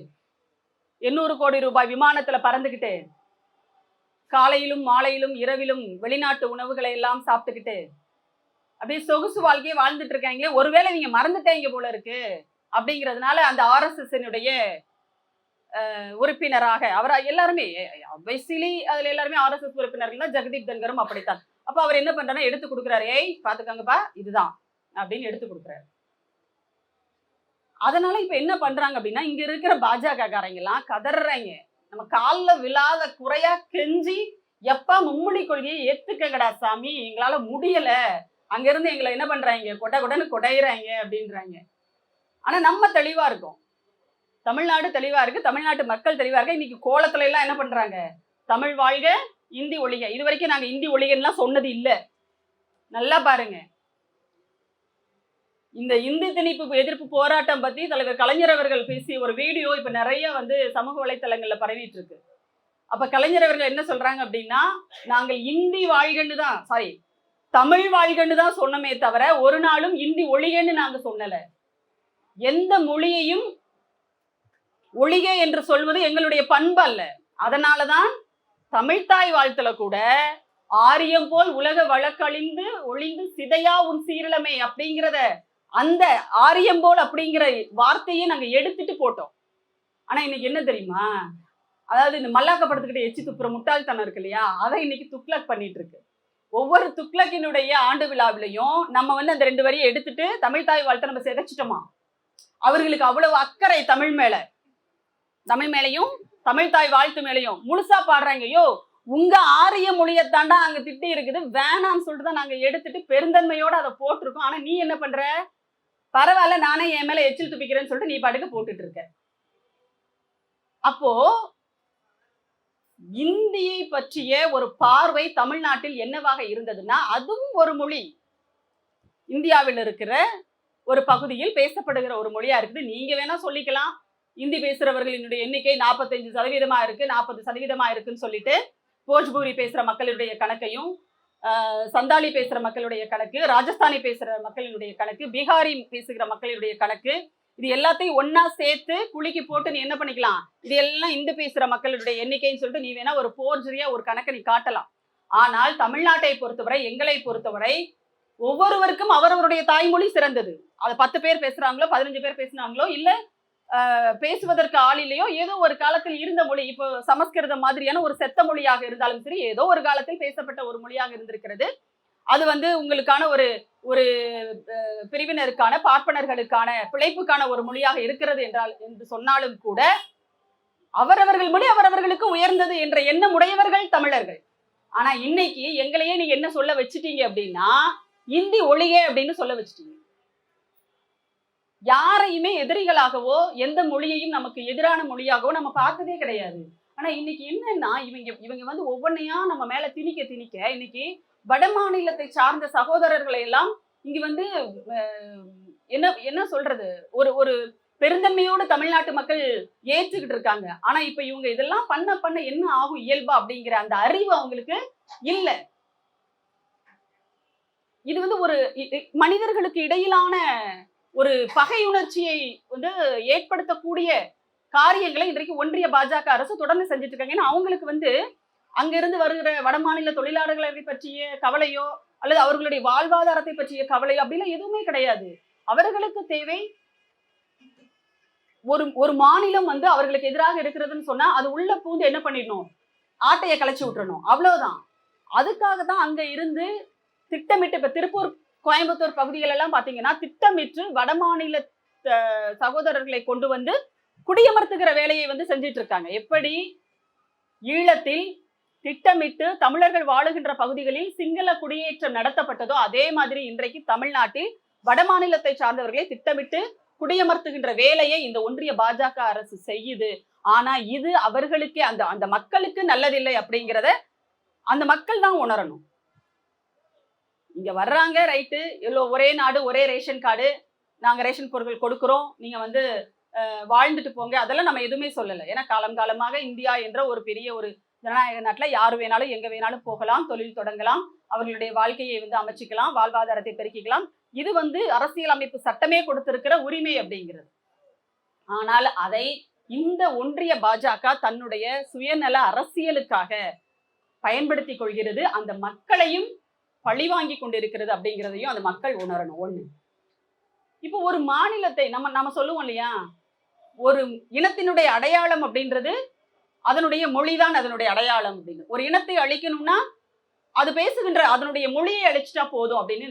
800 கோடி ரூபாய் விமானத்துல பறந்துகிட்டு காலையிலும் மாலையிலும் இரவிலும் வெளிநாட்டு உணவுகளை எல்லாம் சாப்பிட்டுக்கிட்டு அப்படியே சொகுசு வாழ்க்கையை வாழ்ந்துட்டு இருக்காங்க. ஒருவேளை நீங்க மறந்துட்டாங்க போல இருக்கு அப்படிங்கிறதுனால அந்த RSS உறுப்பினராக அவர் எல்லாருமே obviously அதுல எல்லாருமே RSS உறுப்பினர்கள் தான். ஜெகதீப் தன்கரும் அப்படித்தான். அப்ப அவர் என்ன பண்றாருன்னா எடுத்து கொடுக்குறாரு, ஏய் பாத்துக்காங்கப்பா இதுதான் அப்படின்னு எடுத்து கொடுக்குறாரு. அதனால இப்ப என்ன பண்றாங்க அப்படின்னா, இங்க இருக்கிற பாஜக காரங்க எல்லாம் கதறாங்க, நம்ம காலில் விழாத குறையா கெஞ்சி எப்ப மும்மொழி கொள்கையை ஏத்துக்கங்கடா சாமி, எங்களால முடியல, அங்க இருந்து எங்களை என்ன பண்றாங்க கொட்டை கொடைன்னு கொடையிறாங்க அப்படின்றாங்க. ஆனா நம்ம தெளிவா இருக்கோம், தமிழ்நாடு தெளிவா இருக்கு, தமிழ்நாட்டு மக்கள் தெளிவா இருக்கு. இன்னைக்கு கோலத்துல எல்லாம் என்ன பண்றாங்க, தமிழ் வாழ்க இந்தி ஒழிக. இது வரைக்கும் நாங்க இந்தி ஒழிகன்னுலாம் சொன்னது இல்ல. நல்லா பாருங்க, இந்த இந்தி திணிப்பு எதிர்ப்பு போராட்டம் பத்தி தலைவர் கலைஞர் அவர்கள் பேசிய ஒரு வீடியோ இப்ப நிறைய வந்து சமூக வலைத்தளங்கள்ல பரவிட்டு இருக்கு. அப்ப கலைஞர் அவர்கள் என்ன சொல்றாங்க அப்படின்னா, நாங்கள் இந்தி வாழ்கன்னு தான், சாரி தமிழ் வாழ்கன்னு தான் சொன்னமே தவிர ஒரு நாளும் இந்தி ஒழிகன்னு நாங்க சொன்னல. எந்த மொழியையும் ஒழிக என்று சொல்வது எங்களுடைய பண்பு அல்ல. அதனாலதான் தமிழ்தாய் வாழ்த்துல கூட ஆரியம் போல் உலக வழக்கழிந்து ஒளிந்து சிதையா உன் சீரழமை அப்படிங்கிறத, அந்த ஆரியம் போல் அப்படிங்கிற வார்த்தையை நாங்க எடுத்துட்டு போட்டோம். ஆனா இன்னைக்கு என்ன தெரியுமா, அதாவது இந்த மல்லாக்க படத்துக்கிட்ட எச்சி துப்புற முட்டாள்தனம் இருக்கு இல்லையா, அதை இன்னைக்கு துக்ளக் பண்ணிட்டு இருக்கு. ஒவ்வொரு துக்ளக்கினுடைய ஆண்டு விழாவிலையும் நம்ம வந்து அந்த 2 வரியை எடுத்துட்டு தமிழ்தாய் வாழ்த்தை நம்ம சிதைச்சிட்டோமா. அவர்களுக்கு அவ்வளவு அக்கறை தமிழ் மேல, தமிழ் மேலையும் தமிழ்தாய் வாழ்த்து மேலையும் முழுசா பாடுறாங்க. ஐயோ உங்க ஆரிய மொழியத்தாண்டா அங்க திட்டி இருக்குது, வேணாம்னு சொல்லிட்டு தான் நாங்க எடுத்துட்டு பெருந்தன்மையோட அதை போட்டிருக்கோம். ஆனா நீ என்ன பண்ற, பரவாயில்ல நானே என் மேல எச்சில் துப்பிக்கிறேன்னு சொல்லிட்டு நீ பாட்டுக்கு போட்டுட்டு இருக்க. அப்போ இந்தியை பற்றிய ஒரு பார்வை தமிழ்நாட்டில் என்னவாக இருந்ததுன்னா, அதுவும் ஒரு மொழி, இந்தியாவில் இருக்கிற ஒரு பகுதியில் பேசப்படுகிற ஒரு மொழியா இருக்குது. நீங்க வேணா சொல்லிக்கலாம் இந்தி பேசுறவர்களினுடைய எண்ணிக்கை 45% இருக்கு, 40% இருக்குன்னு சொல்லிட்டு போஜ்பூரி பேசுற மக்களுடைய கணக்கையும், சந்தாலி பேசுற மக்களுடைய கணக்கு, ராஜஸ்தானி பேசுற மக்களினுடைய கணக்கு, பீகாரி பேசுகிற மக்களுடைய கணக்கு, இது எல்லாத்தையும் ஒன்னா சேர்த்து குலுக்கி போட்டு நீ என்ன பண்ணிக்கலாம், இது எல்லாம் இந்து பேசுற மக்களுடைய எண்ணிக்கைன்னு சொல்லிட்டு நீ வேணா ஒரு போர்ஜரியா ஒரு கணக்கை நீ காட்டலாம். ஆனால் தமிழ்நாட்டை பொறுத்தவரை, எங்களை பொறுத்தவரை ஒவ்வொருவருக்கும் அவரவருடைய தாய்மொழி சிறந்தது. அதை 10 பேர் பேசுறாங்களோ 15 பேர் பேசுனாங்களோ இல்ல பேசுவதற்கு ஆள் இல்லையோ, ஏதோ ஒரு காலத்தில் இருந்த மொழி, இப்போ சமஸ்கிருதம் மாதிரியான ஒரு செத்த மொழியாக இருந்தாலும் சரி, ஏதோ ஒரு காலத்தில் பேசப்பட்ட ஒரு மொழியாக இருந்திருக்கிறது. அது உங்களுக்கான ஒரு ஒரு பிரிவினருக்கான, பார்ப்பனர்களுக்கான, பிழைப்புக்கான ஒரு மொழியாக இருக்கிறது என்று சொன்னாலும் கூட அவரவர்கள் மொழி அவரவர்களுக்கு உயர்ந்தது என்ற எண்ணம் உடையவர்கள் தமிழர்கள். ஆனா இன்னைக்கு எங்களையே நீங்க என்ன சொல்ல வச்சுட்டீங்க அப்படின்னா, இந்தி ஒழிக அப்படின்னு சொல்ல வச்சுட்டீங்க. யாரையுமே எதிரிகளாகவோ எந்த மொழியையும் நமக்கு எதிரான மொழியாகவோ நம்ம பார்த்ததே கிடையாது. ஆனா இன்னைக்கு என்னன்னா, இவங்க ஒவ்வொன்னையா நம்ம மேல திணிக்க இன்னைக்கு வட மாநிலத்தை சார்ந்த சகோதரர்களை எல்லாம் இங்க என்ன சொல்றது, ஒரு ஒரு பெருந்தன்மையோடு தமிழ்நாட்டு மக்கள் ஏற்றுக்கிட்டு இருக்காங்க. ஆனா இப்ப இவங்க இதெல்லாம் பண்ண என்ன ஆகும் இயல்பா அப்படிங்கிற அந்த அறிவு அவங்களுக்கு இல்ல. இது ஒரு மனிதர்களுக்கு இடையிலான ஒரு பகையுணர்ச்சியை ஏற்படுத்தக்கூடிய காரியங்களை இன்றைக்கு ஒன்றிய பாஜக அரசு தொடர்ந்து செஞ்சுட்டு இருக்காங்க. ஏன்னா அவங்களுக்கு அங்கிருந்து வருகிற வட மாநில தொழிலாளர்களை பற்றிய கவலையோ அல்லது அவர்களுடைய வாழ்வாதாரத்தை பற்றிய கவலையோ அப்படிலாம் எதுவுமே கிடையாது. அவர்களுக்கு தேவை ஒரு மாநிலம் அவர்களுக்கு எதிராக இருக்கிறதுன்னு சொன்னா அது உள்ள பூந்து என்ன பண்ணிடணும், ஆட்டையை கலைச்சு விட்டுறணும், அவ்வளவுதான். அதுக்காக தான் அங்க இருந்து திட்டமிட்டு இப்ப திருப்பூர், கோயம்புத்தூர் பகுதிகள் எல்லாம் பாத்தீங்கன்னா திட்டமிட்டு வடமாநில சகோதரர்களை கொண்டு குடியமர்த்துகிற வேலையை செஞ்சிட்டு இருக்காங்க. எப்படி ஈழத்தில் திட்டமிட்டு தமிழர்கள் வாழுகின்ற பகுதிகளில் சிங்கள குடியேற்றம் நடத்தப்பட்டதோ அதே மாதிரி இன்றைக்கு தமிழ்நாட்டில் வடமாநிலத்தை சார்ந்தவர்களை திட்டமிட்டு குடியமர்த்துகின்ற வேலையை இந்த ஒன்றிய பாஜக அரசு செய்யுது. ஆனா இது அவர்களுக்கு அந்த மக்களுக்கு நல்லதில்லை அப்படிங்கிறத அந்த மக்கள் தான் உணரணும். இங்க வர்றாங்க, ரைட்டு, ஒரே நாடு ஒரே ரேஷன் கார்டு, நாங்க ரேஷன் பொருட்கள் கொடுக்கிறோம், நீங்க வாழ்ந்துட்டு போங்க, அதெல்லாம் நம்ம எதுவுமே சொல்லலை. ஏன்னா காலமாக இந்தியா என்ற ஒரு பெரிய ஒரு ஜனநாயக நாட்டுல யாரு வேணாலும் எங்க வேணாலும் போகலாம், தொழில் தொடங்கலாம், அவர்களுடைய வாழ்க்கையை அமைச்சிக்கலாம், வாழ்வாதாரத்தை பெருக்கிக்கலாம். இது அரசியல் அமைப்பு சட்டமே கொடுத்திருக்கிற உரிமை அப்படிங்கிறது. ஆனால் அதை இந்த ஒன்றிய பாஜக தன்னுடைய சுயநல அரசியலுக்காக பயன்படுத்தி கொள்கிறது. அந்த மக்களையும் பழிவாங்கி கொண்டிருக்கிறது அப்படிங்கிறதையும் அந்த மக்கள் உணரணும். ஒண்ணு, இப்போ ஒரு மாநிலத்தை நம்ம சொல்லுவோம் இல்லையா, ஒரு இனத்தினுடைய அடையாளம் அப்படின்றது அதனுடைய மொழிதான் அதனுடைய அடையாளம் அப்படின்னு. ஒரு இனத்தை அழிக்கணும்னா அது பேசுகின்ற அதனுடைய மொழியை அழிச்சிட்டா போதும் அப்படின்னு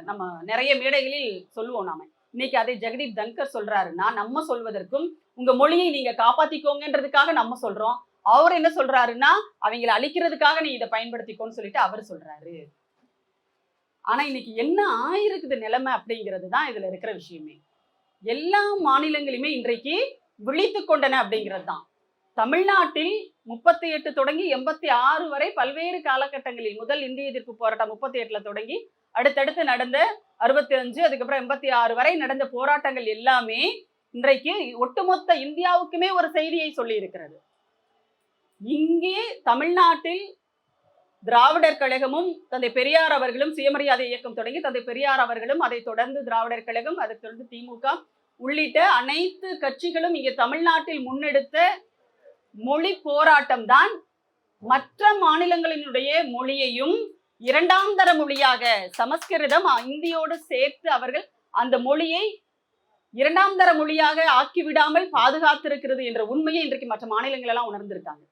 நம்ம நிறைய மேடைகளில் சொல்லுவோம். நாம இன்னைக்கு அதை ஜெகதீப் தன்கர் சொல்றாருன்னா, நம்ம சொல்வதற்கும் உங்க மொழியை நீங்க காப்பாத்திக்கோங்கன்றதுக்காக நம்ம சொல்றோம், அவர் என்ன சொல்றாருன்னா அவங்களை அழிக்கிறதுக்காக நீ இதை பயன்படுத்திக்கோன்னு சொல்லிட்டு அவர் சொல்றாரு. ஆனா இன்னைக்கு என்ன ஆயிருக்குது நிலைமை அப்படிங்கிறது தான் இதுல இருக்கிற விஷயமே. எல்லா மாநிலங்களுமே இன்றைக்கு விழித்து கொண்டன அப்படிங்கிறது தான். தமிழ்நாட்டில் 38 தொடங்கி 86 வரை பல்வேறு காலகட்டங்களில், முதல் இந்திய எதிர்ப்பு போராட்டம் 38ல தொடங்கி அடுத்தடுத்து நடந்த 65, அதுக்கப்புறம் 86 வரை நடந்த போராட்டங்கள் எல்லாமே இன்றைக்கு ஒட்டுமொத்த இந்தியாவுக்குமே ஒரு செய்தியை சொல்லி இருக்கிறது. இங்கே தமிழ்நாட்டில் திராவிடர் கழகமும் தந்தை பெரியார் அவர்களும் சுயமரியாதை இயக்கம் தொடங்கி தந்தை பெரியார் அவர்களும், அதை தொடர்ந்து திராவிடர் கழகம், அதை தொடர்ந்து திமுக உள்ளிட்ட அனைத்து கட்சிகளும் இங்கே தமிழ்நாட்டில் முன்னெடுத்த மொழி போராட்டம் தான் மற்ற மாநிலங்களினுடைய மொழியையும் இரண்டாம் தர மொழியாக சமஸ்கிருதம் இந்தியோடு சேர்த்து அவர்கள் அந்த மொழியை இரண்டாம் தர மொழியாக ஆக்கிவிடாமல் பாதுகாத்திருக்கிறது என்ற உண்மையை இன்றைக்கு மற்ற மாநிலங்கள் எல்லாம் உணர்ந்திருக்காங்க.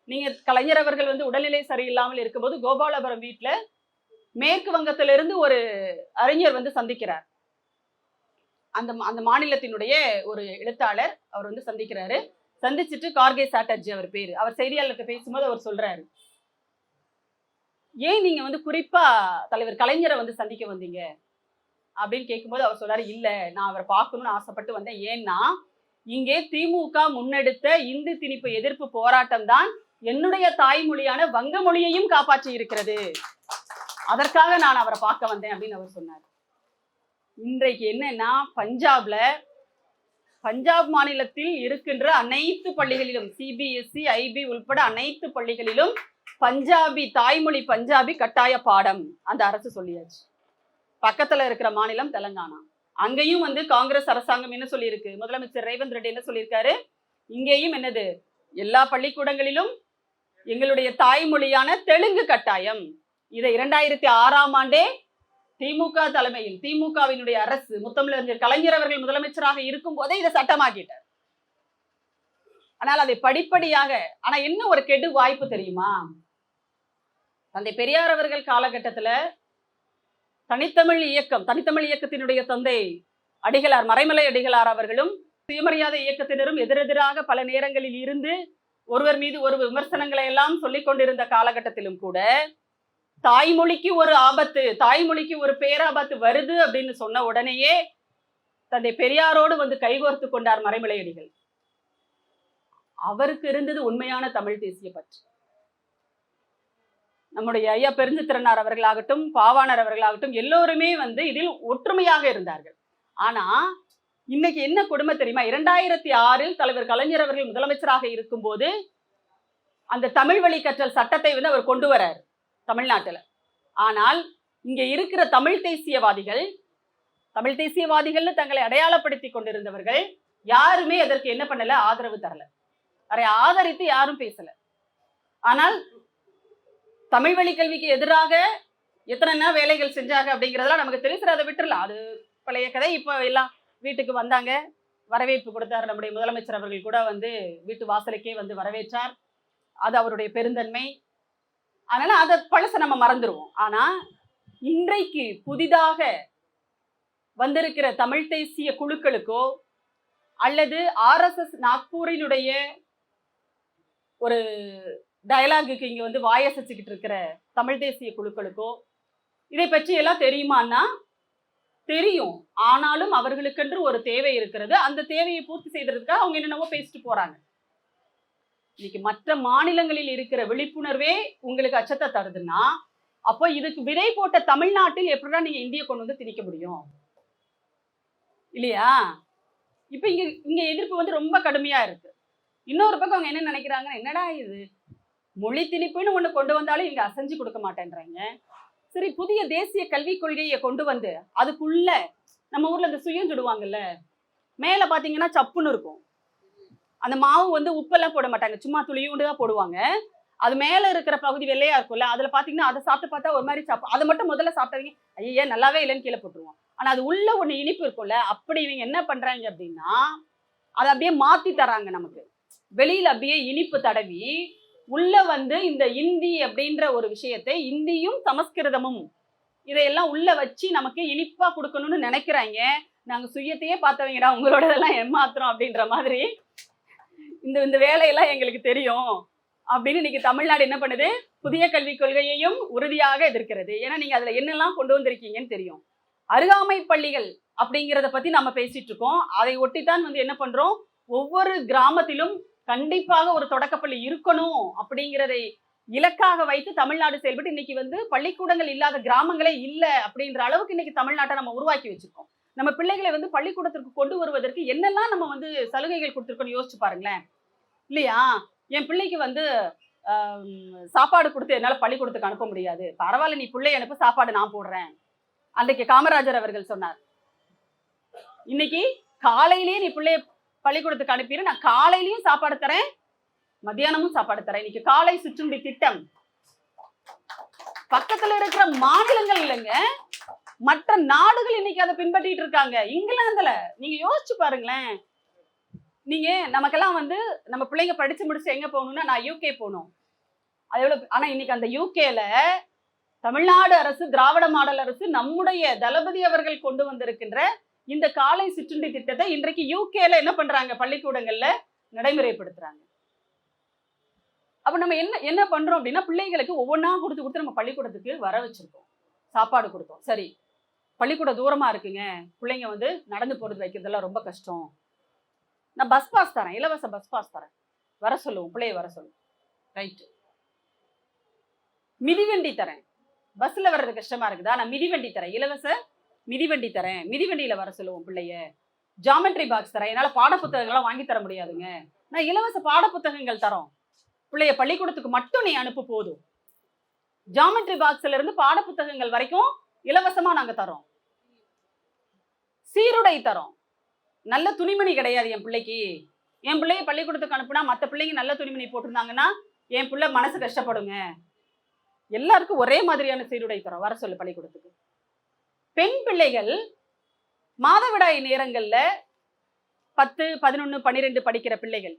நீங்க கலைஞர் அவர்கள் உடல்நிலை சரியில்லாமல் இருக்கும்போது கோபாலபுரம் வீட்டுல மேற்கு வங்கத்திலிருந்து ஒரு அறிஞர் சந்திக்கிறார். அந்த மாநிலத்தினுடைய ஒரு எழுத்தாளர் அவர் சந்திக்கிறாரு. சந்திச்சுட்டு கார்கே சாட்டர்ஜி அவர் பேரு, அவர் செய்தியாளர்கிட்ட பேசும்போது அவர் சொல்றாரு, ஏன் நீங்க குறிப்பா தலைவர் கலைஞரை சந்திக்க வந்தீங்க அப்படின்னு கேட்கும்போது அவர் சொல்றாரு, இல்ல நான் அவரை பார்க்கணும்னு ஆசைப்பட்டு வந்தேன். ஏன்னா இங்கே திமுக முன்னெடுத்த இந்தி திணிப்பு எதிர்ப்பு போராட்டம் தான் என்னுடைய தாய்மொழியான வங்க மொழியையும் காப்பாற்றி இருக்கிறது, அதற்காக நான் அவரை பார்க்க வந்தேன் அப்படின்னு அவர் சொன்னார். இன்றைக்கு என்னன்னா, பஞ்சாப்ல பஞ்சாப் மாநிலத்தில் இருக்கின்ற அனைத்து பள்ளிகளிலும் சிபிஎஸ்இ ஐபி உள்பட அனைத்து பள்ளிகளிலும் பஞ்சாபி தாய்மொழி பஞ்சாபி கட்டாய பாடம் அந்த அரசு சொல்லியாச்சு. பக்கத்துல இருக்கிற மாநிலம் தெலங்கானா. அங்கேயும் வந்து காங்கிரஸ் அரசாங்கம் என்ன சொல்லியிருக்கு, முதலமைச்சர் ரேவந்த் ரெட்டி என்ன சொல்லியிருக்காரு, இங்கேயும் என்னது எல்லா பள்ளிக்கூடங்களிலும் எங்களுடைய தாய்மொழியான தெலுங்கு கட்டாயம். இதை 2006ஆம் ஆண்டே திமுக தலைமையில் திமுகவினுடைய அரசு முத்தமிழறிஞர் கலைஞர் அவர்கள் முதலமைச்சராக இருக்கும் போதே இதை சட்டமாக்கிட்டார். ஆனால் அதை படிப்படியாக, ஆனா என்ன ஒரு கெடு வாய்ப்பு தெரியுமா, தந்தை பெரியார் அவர்கள் காலகட்டத்துல தனித்தமிழ் இயக்கத்தினுடைய தந்தை அடிகளார் மறைமலை அடிகளார் அவர்களும் சுயமரியாதை இயக்கத்தினரும் எதிரெதிராக பல நேரங்களில் இருந்து ஒருவர் மீது ஒரு விமர்சனங்களை எல்லாம் சொல்லிக் கொண்டிருந்த காலகட்டத்திலும் கூட தாய்மொழிக்கு ஒரு ஆபத்து, தாய்மொழிக்கு ஒரு பேராபத்து வருது அப்படின்னு சொன்ன உடனேயே தந்தை பெரியாரோடு வந்து கைகோர்த்து கொண்டார் மறைமலை அடிகள். அவருக்கு இருந்தது உண்மையான தமிழ் தேசிய பற்று. நம்முடைய ஐயா பெருஞ்சித்திரனார் அவர்களாகட்டும் பாவாணர் அவர்களாகட்டும் எல்லோருமே வந்து இதில் ஒற்றுமையாக இருந்தார்கள். ஆனா இன்னைக்கு என்ன கொடுமை தெரியுமா, 2006இல் தலைவர் கலைஞர் அவர்கள் முதலமைச்சராக இருக்கும் போது அந்த தமிழ் வழி கற்றல் சட்டத்தை வந்து அவர் கொண்டு வரார் தமிழ்நாட்டுல. ஆனால் இங்க இருக்கிற தமிழ் தேசியவாதிகள் தங்களை அடையாளப்படுத்தி கொண்டிருந்தவர்கள் யாருமே அதற்கு என்ன பண்ணல, ஆதரவு தரல, அதை ஆதரித்து யாரும் பேசல. ஆனால் தமிழ் வழி கல்விக்கு எதிராக எத்தனை வேலைகள் செஞ்சாங்க அப்படிங்கிறதெல்லாம் நமக்கு தெரியும். அதை விட்டுறலாம், அது பழைய கதை. இப்போ எல்லாம் வீட்டுக்கு வந்தாங்க, வரவேற்பு கொடுத்தார் நம்முடைய முதலமைச்சர் அவர்கள் கூட வந்து வீட்டு வாசலுக்கே வந்து வரவேற்றார். அது அவருடைய பெருந்தன்மை. அதனால அதை பழச நம்ம மறந்துடுவோம். ஆனா இன்றைக்கு புதிதாக வந்திருக்கிற தமிழ் தேசிய குழுக்களுக்கோ அல்லது RSS நாக்பூரினுடைய ஒரு டயலாகுக்கு இங்க வந்து வாயசைச்சுக்கிட்டு இருக்கிற தமிழ் தேசிய குழுக்களுக்கோ இதை பற்றி எல்லாம் தெரியுமான்னா தெரியும். ஆனாலும் அவர்களுக்கென்று ஒரு தேவை இருக்கிறது. அந்த தேவையை பூர்த்தி செய்யறதுக்காக அவங்க என்னென்னவோ பேசிட்டு போறாங்க. இன்னைக்கு மற்ற மாநிலங்களில் இருக்கிற விழிப்புணர்வே உங்களுக்கு அச்சத்தை தருதுன்னா அப்போ இதுக்கு விதை போட்ட தமிழ்நாட்டில் எப்படிதான் நீங்க இந்திய கொண்டு வந்து திணிக்க முடியும் இல்லையா? இப்ப இங்க எதிர்ப்பு வந்து ரொம்ப கடுமையா இருக்கு. இன்னொரு பக்கம் அவங்க என்ன நினைக்கிறாங்க, என்னடா இது மொழி திணிப்புன்னு ஒண்ணு கொண்டு வந்தாலும் இங்க அசைஞ்சு கொடுக்க மாட்டேன்றாங்க. சரி, புதிய தேசிய கல்விக் கொள்கையை கொண்டு வந்து அதுக்குள்ள நம்ம ஊர்ல இந்த சுயம் சுடுவாங்கல்ல, மேல பாத்தீங்கன்னா சப்புன்னு இருக்கும். அந்த மாவு வந்து உப்பெல்லாம் போட மாட்டாங்க, சும்மா துளியுண்டு தான் போடுவாங்க. அது மேல இருக்கிற பகுதி வெள்ளையா இருக்கும்ல, அதுல பாத்தீங்கன்னா அதை சாப்பிட்டு பார்த்தா ஒரு மாதிரி சப்பு. அதை மட்டும் முதல்ல சாப்பிட்டவங்க ஐயா நல்லாவே இல்லைன்னு கீழே போட்டுருவோம். ஆனா அது உள்ள ஒண்ணு இனிப்பு இருக்கும்ல, அப்படி இவங்க என்ன பண்றாங்க அப்படின்னா அதை அப்படியே மாத்தி தராங்க நமக்கு. வெளியில அப்படியே இனிப்பு தடவி உள்ள வந்து இந்த இந்தி அப்படின்ற ஒரு விஷயத்தை, இந்தியும் சமஸ்கிருதமும் இதையெல்லாம் உள்ள வச்சு நமக்கு இனிப்பா கொடுக்கணும்னு நினைக்கிறாங்க. நாங்க சுயத்தையே பார்த்தவங்கடா, உங்களோட இதெல்லாம் ஏமாத்துறோம் அப்படின்ற மாதிரி இந்த வேலையெல்லாம் எங்களுக்கு தெரியும் அப்படின்னு இன்னைக்கு தமிழ்நாடு என்ன பண்ணுது, புதிய கல்விக் கொள்கையையும் உறுதியாக எதிர்க்கிறது. ஏன்னா நீங்க அதுல என்னெல்லாம் கொண்டு வந்திருக்கீங்கன்னு தெரியும். அருகாமை பள்ளிகள் அப்படிங்கிறத பத்தி நம்ம பேசிட்டு இருக்கோம். அதை ஒட்டித்தான் வந்து என்ன பண்றோம், ஒவ்வொரு கிராமத்திலும் கண்டிப்பாக ஒரு தொடக்கப்பள்ளி இருக்கணும் அப்படிங்கிறதை இலக்காக வைத்து தமிழ்நாடு செயல்பட்டு இன்னைக்கு வந்து பள்ளிக்கூடங்கள் இல்லாத கிராமங்களே இல்லை அப்படின்ற அளவுக்கு இன்னைக்கு தமிழ்நாட்டை நம்ம உருவாக்கி வச்சிருக்கோம். நம்ம பிள்ளைகளை வந்து பள்ளிக்கூடத்திற்கு கொண்டு வருவதற்கு என்னெல்லாம் நம்ம வந்து சலுகைகள் கொடுத்துருக்கோம்னு யோசிச்சு பாருங்களேன் இல்லையா? என் பிள்ளைக்கு வந்து சாப்பாடு கொடுத்து என்னால் பள்ளிக்கூடத்துக்கு அனுப்ப முடியாது, பரவாயில்ல நீ பிள்ளை அனுப்ப, சாப்பாடு நான் போடுறேன். அன்றைக்கு காமராஜர் அவர்கள் சொன்னார். இன்னைக்கு காலையிலேயே நீ பிள்ளைய பள்ளிக்கூடத்துக்கு அனுப்பிடு, நான் காலையிலயும் சாப்பாடு தரேன், மத்தியானமும் சாப்பாடு தரேன். இன்னைக்கு காலை சிற்றுண்டி திட்டம் பக்கத்துல இருக்கிற மாநிலங்கள் இல்லைங்க, மற்ற நாடுகள் இன்னைக்கு அதை பின்பற்றிட்டு இருக்காங்க. இங்கிலாந்துல நீங்க யோசிச்சு பாருங்களேன். நீங்க நமக்கெல்லாம் வந்து நம்ம பிள்ளைங்க படிச்சு முடிச்சு எங்க போகணும்னா நான் யூகே போகணும், அது எவ்வளவு. ஆனா இன்னைக்கு அந்த யூகேல தமிழ்நாடு அரசு, திராவிட மாடல் அரசு, நம்முடைய தளபதி அவர்கள் கொண்டு வந்திருக்கின்ற இந்த காலை சிற்றுண்டி திட்டத்தை இன்றைக்கு யூகேல என்ன பண்றாங்க, பள்ளிக்கூடங்கள்ல நடைமுறைப்படுத்துறாங்க. அப்ப நம்ம என்ன பண்றோம் அப்படின்னா பிள்ளைகளுக்கு ஒவ்வொன்றா கொடுத்து நம்ம பள்ளிக்கூடத்துக்கு வர வச்சிருக்கோம், சாப்பாடு கொடுத்தோம். சரி, பள்ளிக்கூடம் தூரமா இருக்குங்க, பிள்ளைங்க வந்து நடந்து போறது வைக்கிறதெல்லாம் ரொம்ப கஷ்டம், நான் பஸ் பாஸ் தரேன், இலவச பஸ் பாஸ் தரேன், வர சொல்லுவோம், பிள்ளைய வர சொல்லுவோம். ரைட்டு. மிதிவண்டி தரேன், பஸ்ல வர்றது கஷ்டமா இருக்குதா, நான் மிதிவண்டி தரேன், இலவச மிதிவண்டி தரேன், மிதிவண்டியில வர சொல்லுவோம் பிள்ளைய. ஜாமெட்ரி பாக்ஸ் தரேன், என்னால பாட புத்தகங்கள்லாம் வாங்கி தர முடியாதுங்க, நான் இலவச பாட புத்தகங்கள் தரோம், பிள்ளைய பள்ளிக்கூடத்துக்கு மட்டும் நீ அனுப்பு போதும். ஜாமெட்ரி பாக்ஸ்ல இருந்து பாட புத்தகங்கள் வரைக்கும் இலவசமா நாங்க தரோம். சீருடை தரோம். நல்ல துணிமணி கிடையாது என் பிள்ளைக்கு, என் பிள்ளைய பள்ளிக்கூடத்துக்கு அனுப்புனா மற்ற பிள்ளைங்க நல்ல துணிமணி போட்டிருந்தாங்கன்னா என் பிள்ளை மனசு கஷ்டப்படுங்க. எல்லாருக்கும் ஒரே மாதிரியான சீருடை தரோம், வர சொல்லு பள்ளிக்கூடத்துக்கு. பெண் பிள்ளைகள் மாதவிடாய் நேரங்கள்ல 10, 11, 12 படிக்கிற பிள்ளைகள்,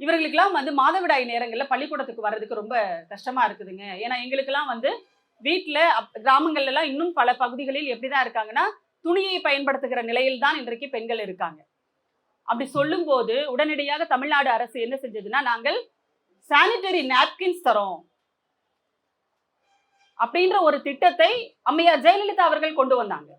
இவர்களுக்கெல்லாம் வந்து மாதவிடாய் நேரங்கள்ல பள்ளிக்கூடத்துக்கு வர்றதுக்கு ரொம்ப கஷ்டமா இருக்குதுங்க. ஏன்னா எங்களுக்கெல்லாம் வந்து வீட்டுல கிராமங்கள்ல எல்லாம் இன்னும் பல பகுதிகளில் எப்படிதான் இருக்காங்கன்னா துணியை பயன்படுத்துகிற நிலையில் தான் இன்றைக்கு பெண்கள் இருக்காங்க. அப்படி சொல்லும் போது உடனடியாக தமிழ்நாடு அரசு என்ன செஞ்சதுன்னா, நாங்கள் சானிட்டரி நாப்கின்ஸ் தரோம் அப்படின்ற ஒரு திட்டத்தை அம்மையார் ஜெயலலிதா அவர்கள் கொண்டு வந்தாங்க.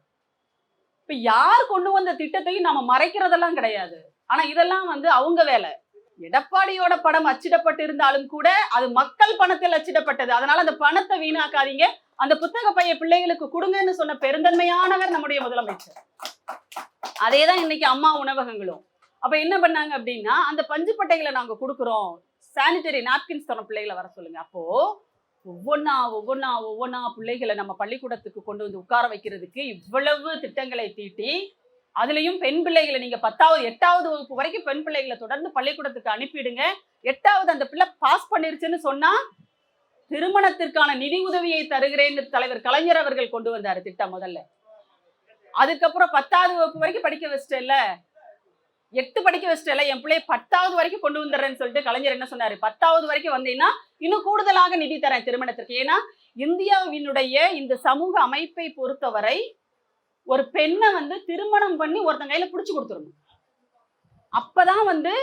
இப்ப யார் கொண்டு வந்த திட்டத்தையும் நாம மறைக்கிறதெல்லாம் கிடையாது. ஆனா இதெல்லாம் வந்து அவங்க வேலை. எடப்பாடியோட படம் அச்சிடப்பட்டு இருந்தாலும் கூட அது மக்கள் பணத்தில் அச்சிடப்பட்டது. அதனால அந்த பணத்தை வீணாக்காதீங்க, அந்த புத்தக பைய பிள்ளைகளுக்கு கொடுங்கன்னு சொன்ன பெருந்தன்மையானவர் நம்முடைய முதலமைச்சர். அதேதான் இன்னைக்கு அம்மா உணவகங்களும். அப்ப என்ன பண்ணாங்க அப்படின்னா, அந்த பஞ்சு பட்டைகளை நாங்க கொடுக்குறோம், சானிட்டரி நாப்கின்ஸ் தரோம், பிள்ளைகளை வர சொல்லுங்க. அப்போ ஒவ்வொன்னா பிள்ளைகளை நம்ம பள்ளிக்கூடத்துக்கு கொண்டு வந்து உட்கார வைக்கிறதுக்கு இவ்வளவு திட்டங்களை தீட்டி, அதுலயும் பெண் பிள்ளைகளை நீங்க 10வது 8வது வகுப்பு வரைக்கும் பெண் பிள்ளைகளை தொடர்ந்து பள்ளிக்கூடத்துக்கு அனுப்பிடுங்க. 8வது அந்த பிள்ளை பாஸ் பண்ணிருச்சுன்னு சொன்னா திருமணத்திற்கான நிதி உதவியை தருகிறேன்னு தலைவர் கலைஞர் அவர்கள் கொண்டு வந்தாரு திட்டம் முதல்ல. அதுக்கப்புறம் 10வது வகுப்பு வரைக்கும் படிக்க வச்சிட்டேல்ல, 8 படிக்க வச்சிட்டேல்ல, என் பிள்ளைய 10வது வரைக்கும் கொண்டு வந்துடுறேன்னு சொல்லிட்டு கலைஞர் என்ன சொன்னாரு, 10வது வரைக்கும் வந்தீங்கன்னா இன்னும் கூடுதலாக நிதி தரேன் திருமணத்திற்கு. ஏன்னா இந்தியாவினுடைய இந்த சமூக அமைப்பை பொறுத்தவரை ஒரு பெண்ணை வந்து திருமணம் பண்ணி ஒருத்தன் கையில புடிச்சு கொடுத்துடணும், அப்பதான் வந்து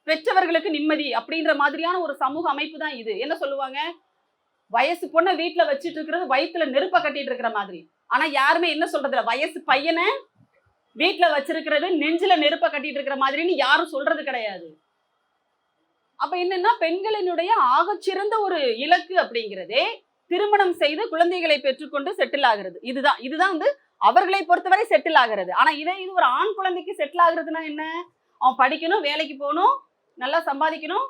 பெற்றவர்களுக்கு நிம்மதி அப்படின்ற மாதிரியான ஒரு சமூக அமைப்பு தான் இது. என்ன சொல்லுவாங்க, வயசு பொண்ணை வீட்டுல வச்சிட்டு இருக்கிறது வயிற்றுல நெருப்ப கட்டிட்டு இருக்கிற மாதிரி. ஆனா யாருமே என்ன சொல்றதுல, வயசு பையனை வீட்டுல வச்சிருக்கிறது நெஞ்சில நெருப்ப கட்டிட்டு இருக்கிற மாதிரின்னு யாரும் சொல்றது கிடையாது. அப்ப என்னன்னா, பெண்களினுடைய ஆகச்சிறந்த ஒரு இலக்கு அப்படிங்கிறதே திருமணம் செய்து குழந்தைகளை பெற்றுக்கொண்டு செட்டில் ஆகிறது. இதுதான் வந்து அவர்களை பொறுத்தவரை செட்டில் ஆகிறது. ஆனா இது ஒரு ஆண் குழந்தைக்கு செட்டில் ஆகுறதுன்னா என்ன, அவன் படிக்கணும், வேலைக்கு போகணும், நல்லா சம்பாதிக்கணும்,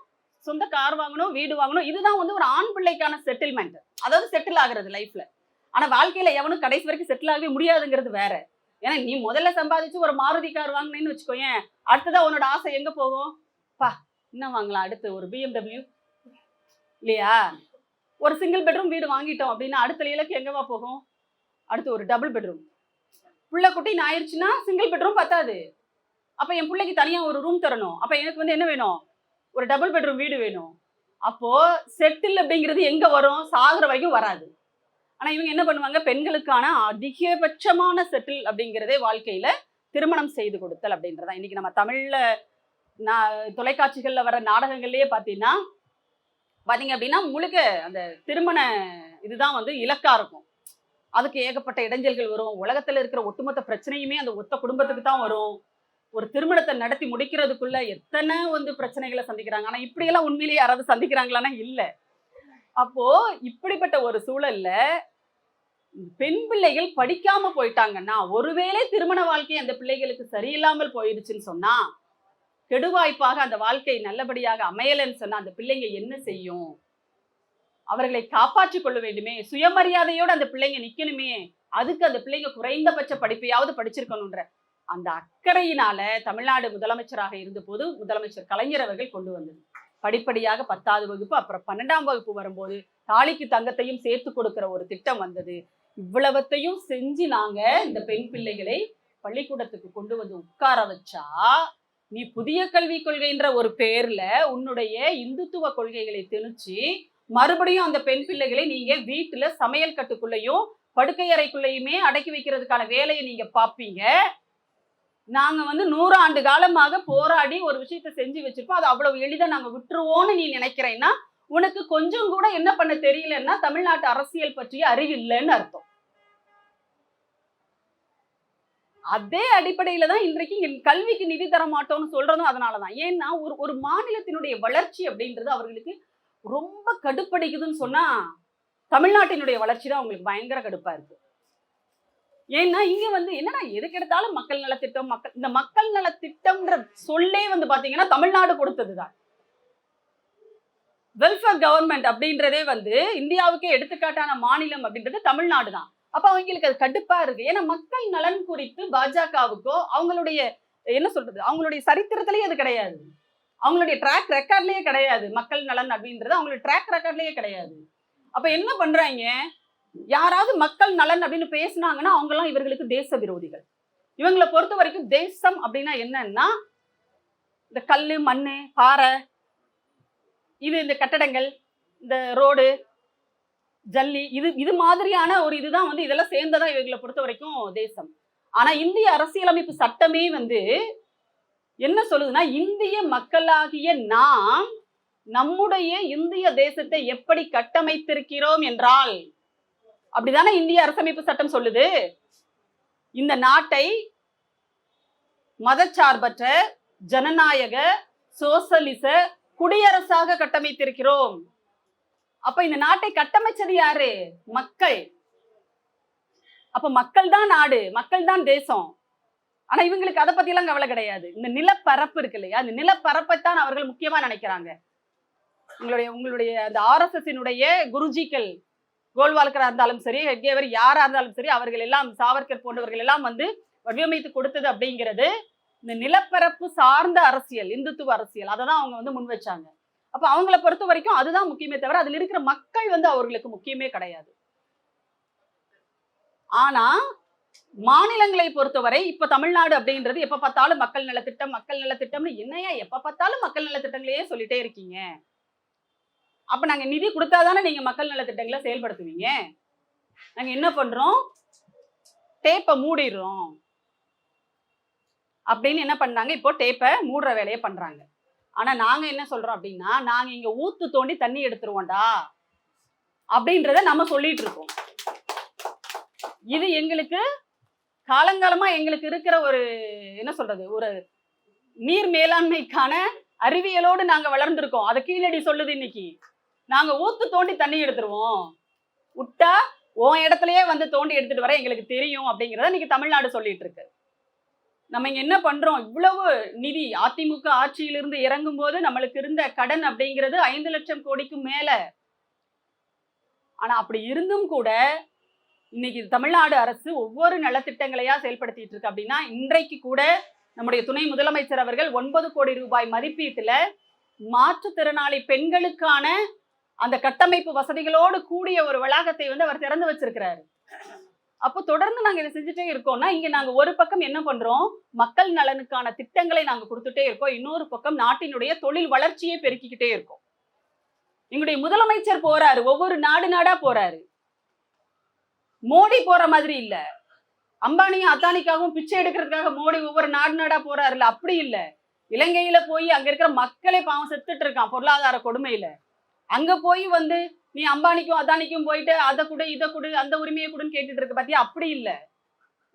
சொந்த கார் வாங்கணும், வீடு வாங்கணும், இதுதான் வந்து ஒரு ஆண் பிள்ளைக்கான செட்டில்மெண்ட், அதாவது செட்டில் ஆகுறது லைஃப்ல. ஆனா வாழ்க்கையில எவனும் கடைசி வரைக்கும் செட்டில் ஆகவே முடியாதுங்கிறது வேற. ஏன்னா நீ முதல்ல சம்பாதிச்சு ஒரு மாருதி கார் வாங்கினேன்னு வச்சுக்கோயேன், அடுத்ததான் உன்னோட ஆசை எங்க போகும், பா இன்னும் வாங்கலாம், அடுத்து ஒரு BMW இல்லையா, ஒரு சிங்கிள் பெட்ரூம் வீடு வாங்கிட்டோம் அப்படின்னா அடுத்த இலக்கு எங்கவா போகும், அடுத்து ஒரு டபுள் பெட்ரூம். புள்ள குட்டின்னு ஆயிடுச்சுன்னா சிங்கிள் பெட்ரூம் பத்தாது, அப்ப என் பிள்ளைக்கு தனியா ஒரு ரூம் தரணும், அப்ப எனக்கு வந்து என்ன வேணும், ஒரு டபுள் பெட்ரூம் வீடு வேணும். அப்போ செட்டில் அப்படிங்கிறது எங்க வரும், சாகுற வரைக்கும் வராது. ஆனா இவங்க என்ன பண்ணுவாங்க, பெண்களுக்கான அதிகபட்சமான செட்டில் அப்படிங்கிறதே வாழ்க்கையில திருமணம் செய்து கொடுத்தல் அப்படின்றதான். இன்னைக்கு நம்ம தமிழ்ல தொலைக்காட்சிகள்ல வர நாடகங்கள்லயே பாத்தீங்க அப்படின்னா முழுக்க அந்த திருமண இதுதான் வந்து இலக்கா இருக்கும். அதுக்கு ஏகப்பட்ட இடைஞ்சல்கள் வரும், உலகத்துல இருக்கிற ஒட்டுமொத்த பிரச்சனையுமே அந்த ஒத்த குடும்பத்துக்கு தான் வரும். ஒரு திருமணத்தை நடத்தி முடிக்கிறதுக்குள்ள எத்தனை வந்து பிரச்சனைகளை சந்திக்கிறாங்க. ஆனா இப்படியெல்லாம் உண்மையிலேயே யாராவது சந்திக்கிறாங்களான்னா இல்ல. அப்போ இப்படிப்பட்ட ஒரு சூழல்ல பெண் பிள்ளைகள் படிக்காம போயிட்டாங்கன்னா, ஒருவேளை திருமண வாழ்க்கை அந்த பிள்ளைகளுக்கு சரியில்லாமல் போயிடுச்சுன்னு சொன்னா, கெடுவாய்ப்பாக அந்த வாழ்க்கை நல்லபடியாக அமையலன்னு சொன்னா அந்த பிள்ளைங்க என்ன செய்யும், அவர்களை காப்பாற்றிக் கொள்ள வேண்டுமே, சுயமரியாதையோடு அந்த பிள்ளைங்க நிக்கணுமே, அதுக்கு அந்த பிள்ளைங்க குறைந்தபட்ச படிப்பையாவது படிச்சிருக்கணும்ன்ற அந்த அக்கறையினால தமிழ்நாடு முதலமைச்சராக இருந்த போது முதலமைச்சர் கலைஞர் அவர்கள் கொண்டு வந்தது. படிப்படியாக 10வது வகுப்பு அப்புறம் 12ஆம் வகுப்பு வரும்போது தாலிக்கு தங்கத்தையும் சேர்த்து கொடுக்கிற ஒரு திட்டம் வந்தது. இவ்வளவத்தையும் செஞ்சு நாங்க இந்த பெண் பிள்ளைகளை பள்ளிக்கூடத்துக்கு கொண்டு வந்து உட்கார வச்சா, நீ புதிய கல்விக் கொள்கைன்ற ஒரு பேர்ல உன்னுடைய இந்துத்துவ கொள்கைகளை திணிச்சு மறுபடியும் அந்த பெண் பிள்ளைகளை நீங்க வீட்டுல சமையல் கட்டுக்குள்ளேயும் படுக்கை அறைக்குள்ளேயுமே அடக்கி வைக்கிறதுக்கான வேலையை நீங்க பாப்பீங்க. நாங்க வந்து 100 ஆண்டு காலமாக போராடி ஒரு விஷயத்தை செஞ்சு வச்சிருப்போம், அது அவ்வளவு எளிதா நாங்க விட்டுருவோம்னு நீ நினைக்கிறேன்னா உனக்கு கொஞ்சம் கூட என்ன பண்ண தெரியலன்னா தமிழ்நாட்டு அரசியல் பற்றிய அறிவு இல்லைன்னு அர்த்தம். அதே அடிப்படையில தான் இன்றைக்கு கல்விக்கு நிதி தர மாட்டோம்னு சொல்றதும் அதனாலதான். ஏன்னா ஒரு மாநிலத்தினுடைய வளர்ச்சி அப்படின்றது அவர்களுக்கு ரொம்ப கடுப்படிக்குதுன்னு சொன்னா தமிழ்நாட்டினுடைய வளர்ச்சி தான் அவங்களுக்கு பயங்கர கடுப்பா இருக்கு. ஏன்னா இங்க வந்து என்னன்னா எதுக்கு எடுத்தாலும் மக்கள் நலத்திட்டம் இந்த மக்கள் நலத்திட்டம்ன்ற சொல்லே வந்து பாத்தீங்கன்னா தமிழ்நாடு கொடுத்ததுதான். வெல்ஃபேர் கவர்மெண்ட் அப்படின்றதே வந்து இந்தியாவுக்கே எடுத்துக்காட்டான மாநிலம் அப்படின்றது தமிழ்நாடு தான். அப்ப அவங்களுக்கு அது கடுப்பா இருக்கு. ஏன்னா மக்கள் நலன் குறித்து பாஜகவுக்கோ அவங்களுடைய என்ன சொல்றது அவங்களுடைய சரித்திரத்திலேயே அது கிடையாது. அவங்களுடைய ட்ராக் ரெக்கார்ட்லயே கிடையாது. மக்கள் நலன் அப்படின்றது அவங்களுடைய ட்ராக் ரெக்கார்ட்லயே கிடையாது. அப்ப என்ன பண்றாங்க, யாராவது மக்கள் நலன் அப்படின்னு பேசினாங்கன்னா அவங்க எல்லாம் இவர்களுக்கு தேச விரோதிகள். இவங்களை பொறுத்த வரைக்கும் தேசம் அப்படின்னா என்னன்னா இந்த கல்லு மண்ணு பாறை இந்த கட்டடங்கள் இந்த ரோடு ஜல்லி இது மாதிரியான ஒரு இதுதான் வந்து இதெல்லாம் சேர்ந்ததான் இவங்களை பொறுத்த வரைக்கும் தேசம். ஆனா இந்திய அரசியலமைப்பு சட்டமே வந்து என்ன சொல்லுதுன்னா இந்திய மக்களாகிய நாம் நம்முடைய இந்திய தேசத்தை எப்படி கட்டமைத்திருக்கிறோம் என்றால் அப்படிதானே இந்திய அரசமைப்பு சட்டம் சொல்லுது. இந்த நாட்டை மதச்சார்பற்ற ஜனநாயக சோசலிச குடியரசாக கட்டமைத்திருக்கிறோம். அப்ப இந்த நாட்டை கட்டமைச்சது யாரு? மக்கள். அப்ப மக்கள் தான் நாடு, மக்கள் தான் தேசம். ஆனா இவங்களுக்கு அதை பத்தி எல்லாம் கவலை கிடையாது. இந்த நிலப்பரப்பு இருக்கு இல்லையா, அந்த நிலப்பரப்பைத்தான் அவர்கள் முக்கியமா நினைக்கிறாங்க. உங்களுடைய அந்த RSS குருஜிக்கள் கோல்வால்கரா இருந்தாலும் சரி, ஹெட்கேவர் யாரா இருந்தாலும் சரி, அவர்கள் எல்லாம் சாவர்கர் போன்றவர்கள் எல்லாம் வந்து வடிவமைத்து கொடுத்தது அப்படிங்கிறது இந்த நிலப்பரப்பு சார்ந்த அரசியல், இந்துத்துவ அரசியல். அதை தான் அவங்க வந்து முன் வச்சாங்க. அப்ப அவங்கள பொறுத்த வரைக்கும் அதுதான் முக்கியமே தவிர அதுல இருக்கிற மக்கள் வந்து அவர்களுக்கு முக்கியமே கிடையாது. ஆனா மாநிலங்களை பொறுத்தவரை இப்ப தமிழ்நாடு அப்படின்றது எப்ப பார்த்தாலும் மக்கள் நலத்திட்டம்னு என்னையா எப்ப பார்த்தாலும் மக்கள் நலத்திட்டங்களையே சொல்லிட்டே இருக்கீங்க. அப்ப நாங்க நிதி கொடுத்தாதானே நீங்க மக்கள் நலத்திட்டங்களை செயல்படுத்துவீங்க. நாங்க என்ன பண்றோம், டேப்பை மூடிடுறோம் அப்படின்னு என்ன பண்றாங்க, இப்போ டேப்பை மூடுற வேலையை பண்றாங்க. ஆனா நாங்க என்ன சொல்றோம் அப்படின்னா, நாங்க இங்க ஊத்து தோண்டி தண்ணி எடுத்துருவோம்டா அப்படின்றத நம்ம சொல்லிட்டு இருக்கோம். இது எங்களுக்கு காலங்காலமா எங்களுக்கு இருக்கிற ஒரு என்ன சொல்றது ஒரு நீர் மேலாண்மைக்கான அறிவியலோடு நாங்க வளர்ந்துருக்கோம். அதை கீழடி சொல்லுது. இன்னைக்கு நாங்க ஊத்து தோண்டி தண்ணி எடுத்துருவோம், விட்டா உன் இடத்துலயே வந்து தோண்டி எடுத்துட்டு வர எங்களுக்கு தெரியும் அப்படிங்கிறத இன்னைக்கு தமிழ்நாடு சொல்லிட்டு இருக்கு. நம்ம இங்க என்ன பண்றோம், இவ்வளவு நிதி அதிமுக ஆட்சியிலிருந்து இறங்கும் போது நம்மளுக்கு இருந்த கடன் அப்படிங்கிறது 5 லட்சம் கோடிக்கும் மேல. ஆனா அப்படி இருந்தும் கூட இன்னைக்கு தமிழ்நாடு அரசு ஒவ்வொரு நலத்திட்டங்களையா செயல்படுத்திட்டு இருக்கு. அப்படின்னா இன்றைக்கு கூட நம்முடைய துணை முதலமைச்சர் அவர்கள் 9 கோடி ரூபாய் மதிப்பீட்டுல மாற்றுத்திறனாளி பெண்களுக்கான அந்த கட்டமைப்பு வசதிகளோடு கூடிய ஒரு வளாகத்தை வந்து அவர் திறந்து வச்சிருக்கிறாரு. அப்போ தொடர்ந்து நாங்க இதை செஞ்சுட்டே இருக்கோம்னா இங்க நாங்க ஒரு பக்கம் என்ன பண்றோம், மக்கள் நலனுக்கான திட்டங்களை நாங்க கொடுத்துட்டே இருக்கோம், இன்னொரு பக்கம் நாட்டினுடைய தொழில் வளர்ச்சியை பெருக்கிக்கிட்டே இருக்கோம். எங்களுடைய முதலமைச்சர் போறாரு, ஒவ்வொரு நாடா போறாரு. மோடி போற மாதிரி இல்ல, அம்பானியும் அத்தானிக்காகவும் பிச்சை எடுக்கிறதுக்காக மோடி ஒவ்வொரு நாடா போறாருல்ல, அப்படி இல்ல. இலங்கையில போய் அங்க இருக்கிற மக்களே பாவம் செத்துட்டு இருக்கான் பொருளாதார கொடுமையில. அங்க போய் வந்து நீ அம்பானிக்கும் அதானிக்கும் போயிட்டு அதை கொடு இதை கொடு அந்த உரிமையை கொடுன்னு கேட்டுட்டு இருக்க பாத்தியா, அப்படி இல்ல.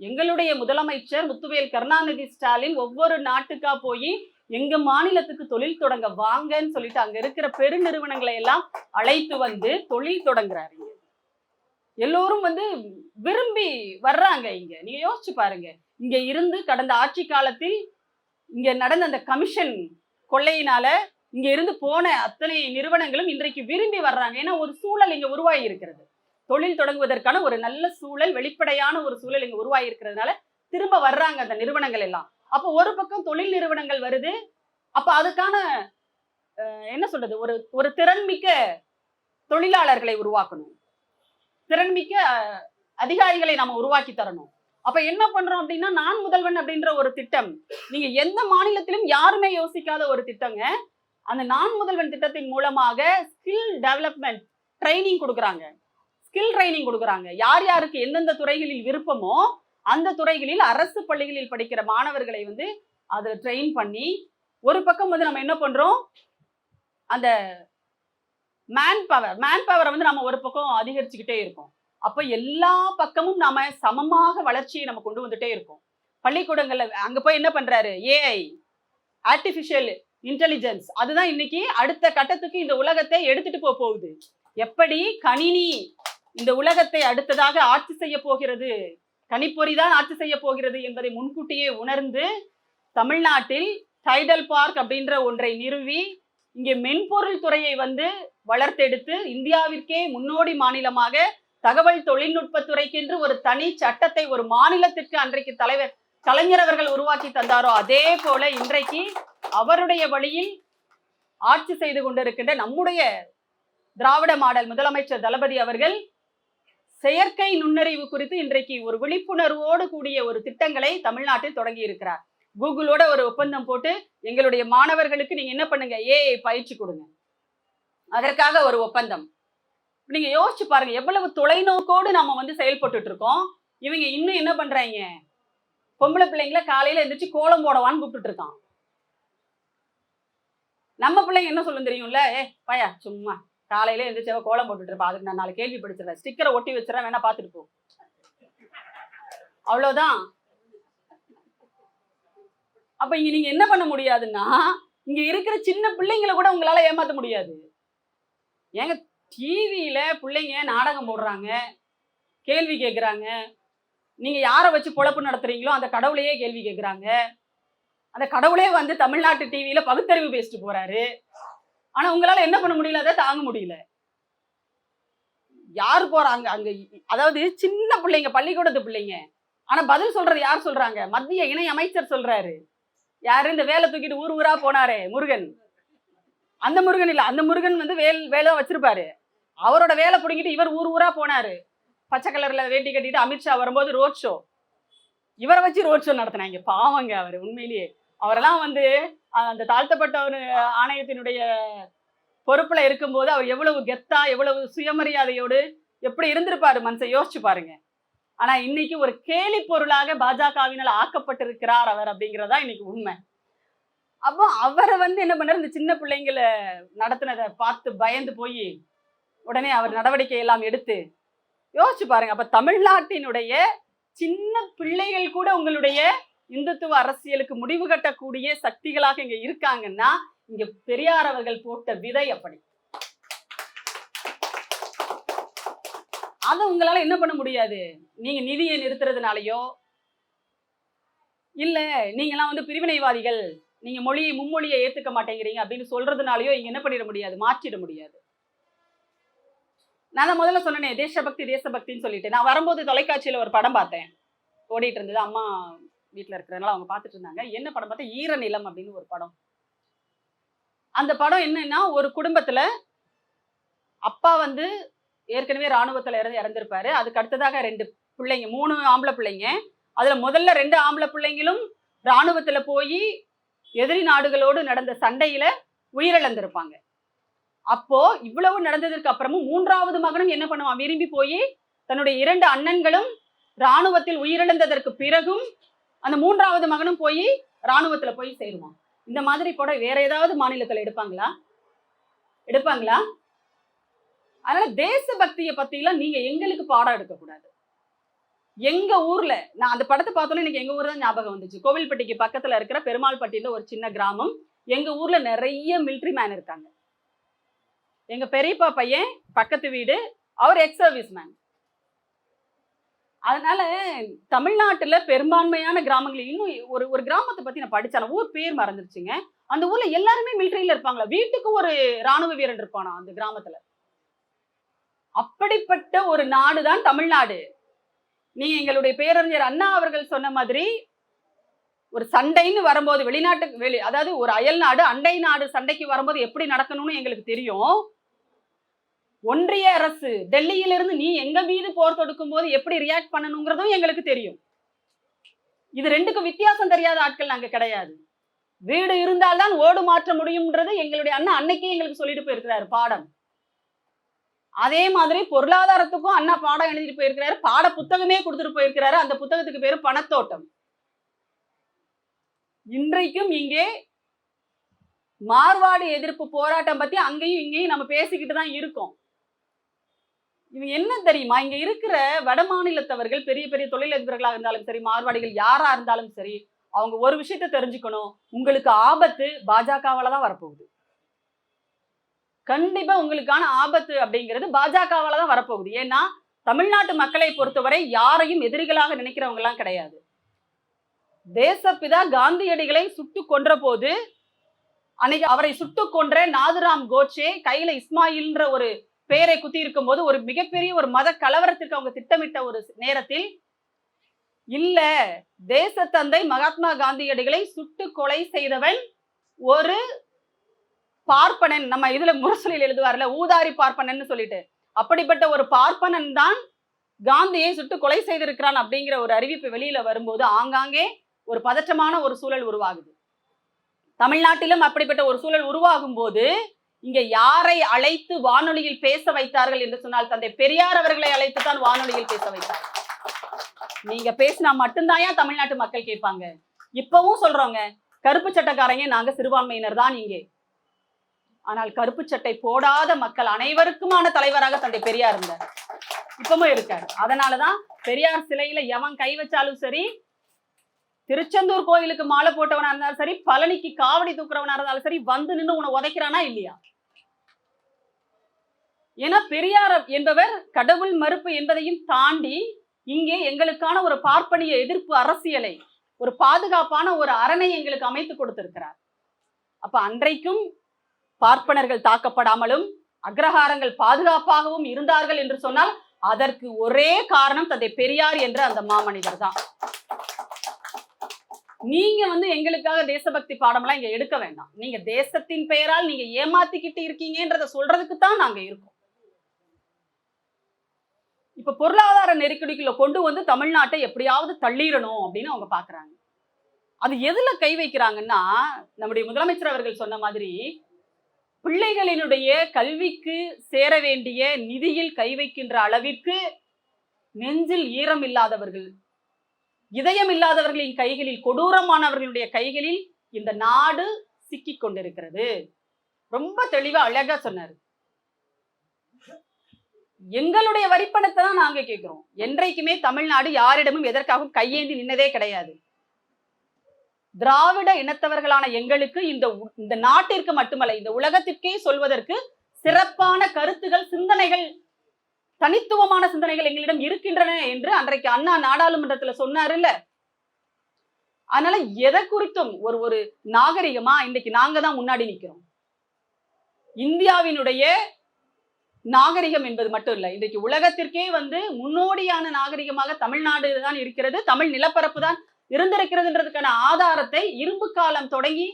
எங்களுடைய முதலமைச்சர் முத்துவேல் கருணாநிதி ஸ்டாலின் ஒவ்வொரு நாட்டுக்கா போய் எங்க மாநிலத்துக்கு தொழில் தொடங்க வாங்கன்னு சொல்லிட்டு அங்க இருக்கிற பெருநிறுவனங்களை எல்லாம் அழைத்து வந்து தொழில் தொடங்குறாரு. எல்லோரும் வந்து விரும்பி வர்றாங்க. இங்க நீங்க யோசிச்சு பாருங்க, இங்க இருந்து கடந்த ஆட்சி காலத்தில் இங்க நடந்த அந்த கமிஷன் கொள்ளையினால இங்க இருந்து போன அத்தனை நிறுவனங்களும் இன்றைக்கு விரும்பி வர்றாங்க. ஏன்னா ஒரு சூழல் இங்க உருவாகி இருக்கிறது, தொழில் தொடங்குவதற்கான ஒரு நல்ல சூழல், வெளிப்படையான ஒரு சூழல் இங்க உருவாகி இருக்கிறதுனால திரும்ப வர்றாங்க அந்த நிறுவனங்கள் எல்லாம். அப்போ ஒரு பக்கம் தொழில் நிறுவனங்கள் வருது, அப்ப அதுக்கான என்ன சொல்றது ஒரு திறன்மிக்க தொழிலாளர்களை உருவாக்கணும், திறன்மிக்க அதிகாரிகளை நாம உருவாக்கி தரணும். அப்ப என்ன பண்றோம் அப்படின்னா, நான் முதல்வன் அப்படின்ற ஒரு திட்டம் நீங்க எந்த மாநிலத்திலும் யாருமே யோசிக்காத ஒரு திட்டங்க. அந்த நான் முதல்வன் திட்டத்தின் மூலமாக ஸ்கில் டெவலப்மெண்ட் ட்ரைனிங் கொடுக்குறாங்க, ஸ்கில் ட்ரைனிங் கொடுக்குறாங்க. யார் யாருக்கு எந்தெந்த துறைகளில் விருப்பமோ அந்த துறைகளில் அரசு பள்ளிகளில் படிக்கிற மாணவர்களை வந்து அதை ட்ரெயின் பண்ணி ஒரு பக்கம் வந்து நம்ம என்ன பண்றோம், அந்த மேன் பவரை வந்து நம்ம ஒரு பக்கம் அதிகரிச்சுக்கிட்டே இருக்கோம். அப்ப எல்லா பக்கமும் நாம சமமாக வளர்ச்சியை நம்ம கொண்டு வந்துட்டே இருக்கோம். பள்ளிக்கூடங்கள்ல அங்க போய் என்ன பண்றாரு, AI ஆர்டிபிஷியல் இன்டெலிஜென்ஸ், அதுதான் இன்னைக்கு அடுத்த கட்டத்துக்கு இந்த உலகத்தை எடுத்துட்டு போகுது. எப்படி கணினி இந்த உலகத்தை அடுத்ததாக ஆட்சி செய்ய போகிறது, கணிப்பொறி தான் ஆட்சி செய்ய போகிறது என்பதை முன்கூட்டியே உணர்ந்து தமிழ்நாட்டில் டைடல் பார்க் அப்படின்ற ஒன்றை நிறுவி இங்கே மென்பொருள் துறையை வந்து வளர்த்தெடுத்து இந்தியாவிற்கே முன்னோடி மாநிலமாக தகவல் தொழில்நுட்பத்துறைக்கென்று ஒரு தனி சட்டத்தை ஒரு மாநிலத்திற்கு அன்றைக்கு தலைவர் கலைஞர் அவர்கள் உருவாக்கி தந்தாரோ அதே போல இன்றைக்கு அவருடைய வழியில் ஆட்சி செய்து கொண்டிருக்கின்ற நம்முடைய திராவிட மாடல் முதலமைச்சர் தளபதி அவர்கள் செயற்கை நுண்ணறிவு குறித்து இன்றைக்கு ஒரு விழிப்புணர்வோடு கூடிய ஒரு திட்டங்களை தமிழ்நாட்டில் தொடங்கி இருக்கிறார். கூகுளோட ஒரு ஒப்பந்தம் போட்டு எங்களுடைய மாணவர்களுக்கு நீங்க என்ன பண்ணுங்க, ஏஐ பயிற்சி கொடுங்க, அதற்காக ஒரு ஒப்பந்தம். நீங்க யோசிச்சு பாருங்க எவ்வளவு தொலைநோக்கோடு நாம வந்து செயல்பட்டு இருக்கோம். இவங்க இன்னும் என்ன பண்றாங்க, பொம்பளை பிள்ளைங்கள காலையில எந்திரிச்சு கோலம் போடவான்னு கூப்பிட்டு இருக்கான். நம்ம பிள்ளைங்க என்ன சொல்லும் தெரியும்ல, பயா சும்மா காலையில எந்திரிச்சு கோலம் போட்டுட்டு இருப்பா, அதுக்கு நான் 4 கேள்வி படிச்சிடறேன், ஸ்டிக்கரை ஒட்டி வச்சிடறேன், வேணா பாத்துட்டு போ, அவ்வளவுதான். அப்ப இங்க நீங்க என்ன பண்ண முடியாதுன்னா, இங்க இருக்கிற சின்ன பிள்ளைங்களை கூட உங்களால ஏமாத்த முடியாது. ஏங்க டிவியில பிள்ளைங்க நாடகம் போடுறாங்க, கேள்வி கேட்குறாங்க, நீங்க யாரை வச்சு பொழப்பு நடத்துறீங்களோ அந்த கடவுளையே கேள்வி கேட்குறாங்க. அந்த கடவுளே வந்து தமிழ்நாட்டு டிவியில பகுத்தறிவு பேசிட்டு போறாரு. ஆனா உங்களால என்ன பண்ண முடியல, அதை தாங்க முடியல. யாரு போறாங்க அங்க, அதாவது சின்ன பிள்ளைங்க, பள்ளிக்கூடத்து பிள்ளைங்க. ஆனா பதில் சொல்றது யார் சொல்றாங்க, மத்திய இணை அமைச்சர் சொல்றாரு. யாரு, இந்த வேலை தூக்கிட்டு ஊர் ஊரா போனாரே முருகன், அந்த முருகன் இல்ல, அந்த முருகன் வந்து வேலை வச்சிருப்பாரு, அவரோட வேலை பிடிக்கிட்டு இவர் ஊர் ஊரா போனாரு. பச்சை கலர்ல வேட்டி கட்டிட்டு அமித்ஷா வரும்போது ரோட் ஷோ, இவரை வச்சு ரோட் ஷோ நடத்தினாங்க. பாவங்க அவர், உண்மையிலேயே அவரெல்லாம் வந்து அந்த தாழ்த்தப்பட்ட ஒரு ஆணையத்தினுடைய பொறுப்புல இருக்கும்போது அவர் எவ்வளவு கெத்தா எவ்வளவு சுயமரியாதையோடு எப்படி இருந்திருப்பாரு மனுஷன், யோசிச்சு பாருங்க. ஆனா இன்னைக்கு ஒரு கேலி பொருளாக பாஜகவினால் ஆக்கப்பட்டிருக்கிறார் அவர், அப்படிங்கிறதா இன்னைக்கு உண்மை. அப்போ அவரை வந்து என்ன பண்ணாரு, இந்த சின்ன பிள்ளைங்களை நடத்தினதை பார்த்து பயந்து போய் உடனே அவர் நடவடிக்கை எல்லாம் எடுத்து, யோசிச்சு பாருங்க. அப்ப தமிழ்நாட்டினுடைய சின்ன பிள்ளைகள் கூட உங்களுடைய இந்துத்துவ அரசியலுக்கு முடிவு கட்டக்கூடிய சக்திகளாக இங்க இருக்காங்கன்னா, இங்க பெரியார் அவர்கள் போட்ட விதை அப்படி. அதை உங்களால என்ன பண்ண முடியாது, நீங்க நிதியை நிறுத்துறதுனாலயோ இல்ல நீங்கெல்லாம் வந்து பிரிவினைவாதிகள், நீங்க மும்மொழியை ஏத்துக்க மாட்டேங்கிறீங்க அப்படின்னு சொல்றதுனாலயோ இங்க என்ன பண்ணிட முடியாது, மாற்றிட முடியாது. நான் முதல்ல சொன்னேனே தேசபக்தி தேசபக்தின்னு சொல்லிட்டு, நான் வரும்போது தொலைக்காட்சியில ஒரு படம் பார்த்தேன், ஓடிட்டு இருந்தது, அம்மா வீட்டுல இருக்கிறதுனால அவங்க பார்த்துட்டு இருந்தாங்க. என்ன படம் பார்த்தா, ஈர நிலம் அப்படின்னு ஒரு படம். அந்த படம் என்னன்னா, ஒரு குடும்பத்துல அப்பா வந்து ஏற்கனவே ராணுவத்துல இறந்திருப்பாரு, அதுக்கு அடுத்ததாக 2 பிள்ளைங்க, 3 ஆம்பளை பிள்ளைங்க. அதுல முதல்ல 2 ஆம்பளை பிள்ளைங்களும் ராணுவத்துல போய் எதிரி நாடுகளோடு நடந்த சண்டையில உயிரிழந்திருப்பாங்க. அப்போ இவ்வளவு நடந்ததற்கு அப்புறமும் 3வது மகனும் என்ன பண்ணுவான், விரும்பி போய் தன்னுடைய 2 அண்ணன்களும் ராணுவத்தில் உயிரிழந்ததற்கு பிறகும் அந்த 3வது மகனும் போய் ராணுவத்துல போய் சேருவான். இந்த மாதிரி கூட வேற ஏதாவது மாநிலத்துல எடுப்பாங்களா? அதனால தேசபக்தியை பத்திலாம் நீங்க எங்களுக்கு பாடம் எடுக்கக்கூடாது. எங்க ஊர்ல, நான் அந்த படத்தை பார்த்தோன்னே எனக்கு எங்க ஊர் தான் ஞாபகம் வந்துச்சு. கோவில்பட்டிக்கு பக்கத்துல இருக்கிற பெருமாள்பட்டியில ஒரு சின்ன கிராமம். எங்க ஊர்ல நிறைய மிலிட்ரி மேன் இருக்காங்க. எங்க பெரியப்பா பையன் பக்கத்து வீடு, அவர் எக்ஸ் சர்வீஸ் மேன். அதனால தமிழ்நாட்டுல பெரும்பான்மையான கிராமங்கள், இன்னும் ஒரு கிராமத்தை பத்தி நான் படிச்சேன், ஊர் பேர் மறந்துருச்சுங்க. அந்த ஊர்ல எல்லாருமே மிலிட்டரியில இருப்பாங்களா, வீட்டுக்கு ஒரு ராணுவ வீரன் இருப்பானா அந்த கிராமத்துல. அப்படிப்பட்ட ஒரு நாடுதான் தமிழ்நாடு. நீ எங்களுடைய பேரறிஞர் அண்ணா அவர்கள் சொன்ன மாதிரி, ஒரு சண்டைன்னு வரும்போது வெளிநாட்டுக்கு அதாவது ஒரு அயல் நாடு அண்டை நாடு சண்டைக்கு வரும்போது எப்படி நடக்கணும்னு எங்களுக்கு தெரியும். ஒன்றிய அரசு டெல்லியிலிருந்து நீ எங்க மீது போர் தொடுக்கும் போது எப்படி ரியாக்ட் பண்ணணுங்கிறதும் எங்களுக்கு தெரியும். இது 2க்கும் வித்தியாசம் தெரியாத ஆட்கள் நாங்க கிடையாது. வீடு இருந்தால்தான் ஓடு மாற்ற முடியும்ன்றது எங்களுடைய அண்ணா அன்னைக்கே எங்களுக்கு சொல்லிட்டு போயிருக்கிறாரு பாடம். அதே மாதிரி பொருளாதாரத்துக்கும் அண்ணா பாடம் எழுதிட்டு போயிருக்கிறாரு, பாட புத்தகமே கொடுத்துட்டு போயிருக்கிறாரு. அந்த புத்தகத்துக்கு பேரு பணத்தோட்டம். இன்றைக்கும் இங்கே மார்வாடி எதிர்ப்பு போராட்டம் பத்தி அங்கேயும் இங்கேயும் நம்ம பேசிக்கிட்டு தான் இருக்கோம். இவங்க என்ன தெரியுமா, இங்க இருக்கிற வட மாநிலத்தவர்கள் பெரிய பெரிய தொழிலதிபர்களாக இருந்தாலும் சரி, மார்வாடிகள் யாரா இருந்தாலும் சரி, அவங்க ஒரு விஷயத்தை தெரிஞ்சுக்கணும், உங்களுக்கு ஆபத்து பாஜகவால தான் வரப்போகுது. கண்டிப்பா உங்களுக்கான ஆபத்து அப்படிங்கிறது பாஜகவால தான் வரப்போகுது. ஏன்னா தமிழ்நாட்டு மக்களை பொறுத்தவரை யாரையும் எதிரிகளாக நினைக்கிறவங்க எல்லாம் கிடையாது. தேசப்பிதா காந்தியடிகளை சுட்டு கொன்ற போது அன்னைக்கு அவரை சுட்டு கொன்ற நாதுராம் கோட்சே கையில இஸ்மாயில்ன்ற ஒரு பெயரை குத்தி இருக்கும் போது ஒரு மிகப்பெரிய ஒரு மத கலவரத்திற்கு அவங்க திட்டமிட்ட ஒரு நேரத்தில் இல்ல, தேச தந்தை மகாத்மா காந்தியடிகளை சுட்டு கொலை செய்தவன் ஒரு பார்ப்பனன். நம்ம இதுல முரசொலியில் எழுதுவார்ல ஊதாரி பார்ப்பனன் சொல்லிட்டு, அப்படிப்பட்ட ஒரு பார்ப்பனன் தான் காந்தியை சுட்டு கொலை செய்திருக்கிறான் அப்படிங்கிற ஒரு அறிவிப்பு வெளியில வரும்போது ஆங்காங்கே ஒரு பதற்றமான ஒரு சூழல் உருவாகுது. தமிழ்நாட்டிலும் அப்படிப்பட்ட ஒரு சூழல் உருவாகும் போது இங்க யாரை அழைத்து வானொலியில் பேச வைத்தார்கள் என்று சொன்னால் தந்தை பெரியார் அவர்களை அழைத்துத்தான் வானொலியில் பேச வைத்தார்கள். நீங்க பேசினா மட்டும்தான் தமிழ்நாட்டு மக்கள் கேட்பாங்க. இப்பவும் சொல்றோங்க, கருப்பு சட்டக்காரங்க நாங்க சிறுபான்மையினர் தான் இங்கே. ஆனால் கருப்பு சட்டை போடாத மக்கள் அனைவருக்குமான தலைவராக தந்தை பெரியார் இருந்தார், இப்பவும் இருக்காரு. அதனாலதான் பெரியார் சிலையில எவன் கை வச்சாலும் சரி, திருச்செந்தூர் கோயிலுக்கு மாலை போட்டவனா இருந்தாலும் சரி, பழனிக்கு காவடி தூக்குறவனா இருந்தாலும் சரி, வந்து நின்று உன்னை உதைக்கிறானா இல்லையா? ஏன்னா பெரியார் என்பவர் கடவுள் மறுப்பு என்பதையும் தாண்டி இங்கே எங்களுக்கான ஒரு பார்ப்பனிய எதிர்ப்பு அரசியலை, ஒரு பாதுகாப்பான ஒரு அரணை எங்களுக்கு அமைத்து கொடுத்திருக்கிறார். அப்ப அன்றைக்கும் பார்ப்பனர்கள் தாக்கப்படாமலும் அக்ரஹாரங்கள் பாதுகாப்பாகவும் இருந்தார்கள் என்று சொன்னால் அதற்கு ஒரே காரணம் தந்தை பெரியார் என்ற அந்த மாமனிதர் தான். நீங்க எங்களுக்காக தேசபக்தி பாடமெல்லாம் இங்க எடுக்க வேண்டாம். நீங்க தேசத்தின் பெயரால் நீங்க ஏமாத்திக்கிட்டு இருக்கீங்கன்றத சொல்றதுக்கு தான் நாங்க இருக்கோம். இப்ப பொருளாதார நெருக்கடிக்குள்ள கொண்டு வந்து தமிழ்நாட்டை எப்படியாவது தள்ளிடணும் அப்படின்னு அவங்க பாக்குறாங்க. அது எதுல கை வைக்கிறாங்கன்னா, நம்முடைய முதலமைச்சர் அவர்கள் சொன்ன மாதிரி பிள்ளைகளினுடைய கல்விக்கு சேர வேண்டிய நிதியில் கை வைக்கின்ற அளவிற்கு நெஞ்சில் ஈரம் இல்லாதவர்கள், இதயம் இல்லாதவர்களின் கைகளில், கொடூரமானவர்களுடைய கைகளில் இந்த நாடு சிக்கிக் கொண்டிருக்கிறது. ரொம்ப தெளிவா அழகா சொன்னாரு. எங்களுடைய வரிப்பணத்தை தான் நாங்க கேட்கிறோம். என்றைக்குமே தமிழ்நாடு யாரிடமும் எதற்காகவும் கையேந்தி நின்னதே கிடையாது. திராவிட இனத்தவர்களான எங்களுக்கு இந்த நாட்டிற்கு மட்டுமல்ல, இந்த உலகத்திற்கே சொல்வதற்கு சிறப்பான கருத்துகள், சிந்தனைகள், தனித்துவமான சிந்தனைகள் எங்களிடம் இருக்கின்றன என்று அன்றைக்கு அண்ணா நாடாளுமன்றத்துல சொன்னாருல்ல. அதனால எதை குறித்தும் ஒரு நாகரிகமா இன்னைக்கு நாங்க தான் முன்னாடி நிக்கிறோம். இந்தியாவினுடைய நாகரிகம் என்பது மட்டும் இல்ல, இன்றைக்கு உலகத்திற்கே முன்னோடியான நாகரிகமாக தமிழ்நாடு தான் இருக்கிறது. தமிழ் நிலப்பரப்பு தான் இருந்திருக்கிறதுன்றதுக்கான ஆதாரத்தை இரும்பு காலம் தொடங்கி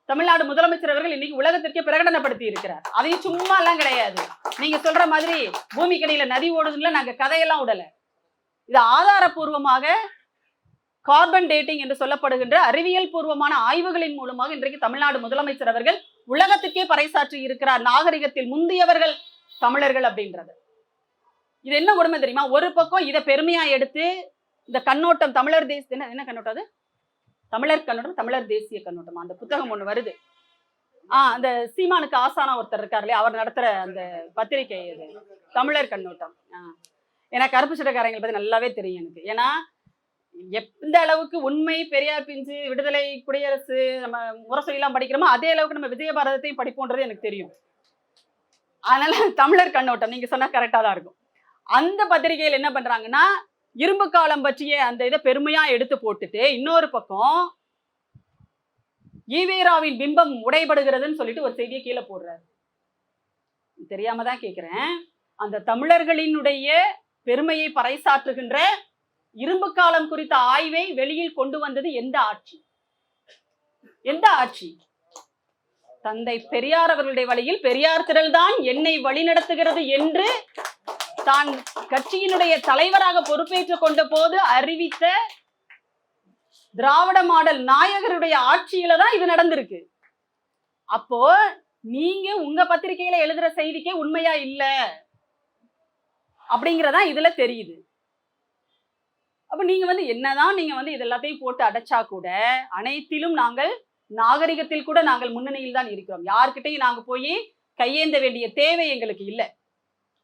தமிழ்நாடு முதலமைச்சர் அவர்கள் இன்னைக்கு உலகத்திற்கே பிரகடனப்படுத்தி இருக்கிறார். அதையும் சும்மா எல்லாம் கிடையாது. நீங்க சொல்ற மாதிரி பூமிக்கடியில நதி ஓடுதுல நாங்க கதையெல்லாம் விடல. இது ஆதாரபூர்வமாக கார்பன் டேட்டிங் என்று சொல்லப்படுகின்ற அறிவியல் பூர்வமான ஆய்வுகளின் மூலமாக இன்றைக்கு தமிழ்நாடு முதலமைச்சர் அவர்கள் உலகத்துக்கே பறைசாற்றி இருக்கிறார். நாகரிகத்தில் முந்தியவர்கள் தமிழர்கள் அப்படின்றது. இது என்ன உண்மை தெரியுமா? ஒரு பக்கம் இதை பெருமையா எடுத்து இந்த கண்ணோட்டம், தமிழர் தேசிய என்ன கண்ணோட்டம், அது தமிழர் கண்ணோட்டம், தமிழர் தேசிய கண்ணோட்டம், அந்த புத்தகம் ஒண்ணு வருது. அந்த சீமானுக்கு ஆசானா ஒருத்தர் இருக்காரு இல்லையா, அவர் நடத்துற அந்த பத்திரிகை அது தமிழர் கண்ணோட்டம். ஏன்னா கருப்பு சட்டக்காரங்களை பத்தி நல்லாவே தெரியும் எனக்கு. ஏன்னா எந்த அளவுக்கு உண்மை, பெரியார் பிஞ்சு, விடுதலை, குடியரசு, நம்ம முரசொலியெல்லாம் படிக்கிறோமோ அதே அளவுக்கு நம்ம விஜயபாரதத்தையும் படிப்போன்றது எனக்கு தெரியும். அதனால தமிழர் கண்ணோட்டம் நீங்க சொன்னா கரெக்டா தான் இருக்கும். அந்த பத்திரிகையில் என்ன பண்றாங்கன்னா, இரும்பு காலம் பற்றிய அந்த இதை பெருமையா எடுத்து போட்டுட்டு இன்னொரு பக்கம் ஈவேராவின் பிம்பம் உடைபடுகிறதுன்னு சொல்லிட்டு ஒரு செய்தியை கீழே போடுறாரு. தெரியாம தான் கேட்கிறேன், அந்த தமிழர்களினுடைய பெருமையை பறைசாற்றுகின்ற இரும்பு காலம் குறித்த ஆய்வை வெளியில் கொண்டு வந்தது எந்த ஆட்சி? எந்த ஆட்சி? தந்தை பெரியார் அவர்களுடைய வழியில் பெரியார் திரள் தான் என்னை வழிநடத்துகிறது என்று தான் கட்சியினுடைய தலைவராக பொறுப்பேற்றுக் கொண்ட போது அறிவித்த திராவிட மாடல் நாயகருடைய ஆட்சியில தான் இது நடந்திருக்கு. அப்போ நீங்க உங்க பத்திரிகையில எழுதுற செய்திக்கே உண்மையா இல்ல அப்படிங்கிறதா இதுல தெரியுது. அப்ப நீங்க என்னதான் நீங்க இது எல்லாத்தையும் போட்டு அடைச்சா கூட அனைத்திலும் நாங்கள் நாகரிகத்தில் கூட நாங்கள் முன்னணியில் தான் இருக்கிறோம். யார்கிட்டையும் நாங்க போய் கையேந்த வேண்டிய தேவை எங்களுக்கு இல்லை.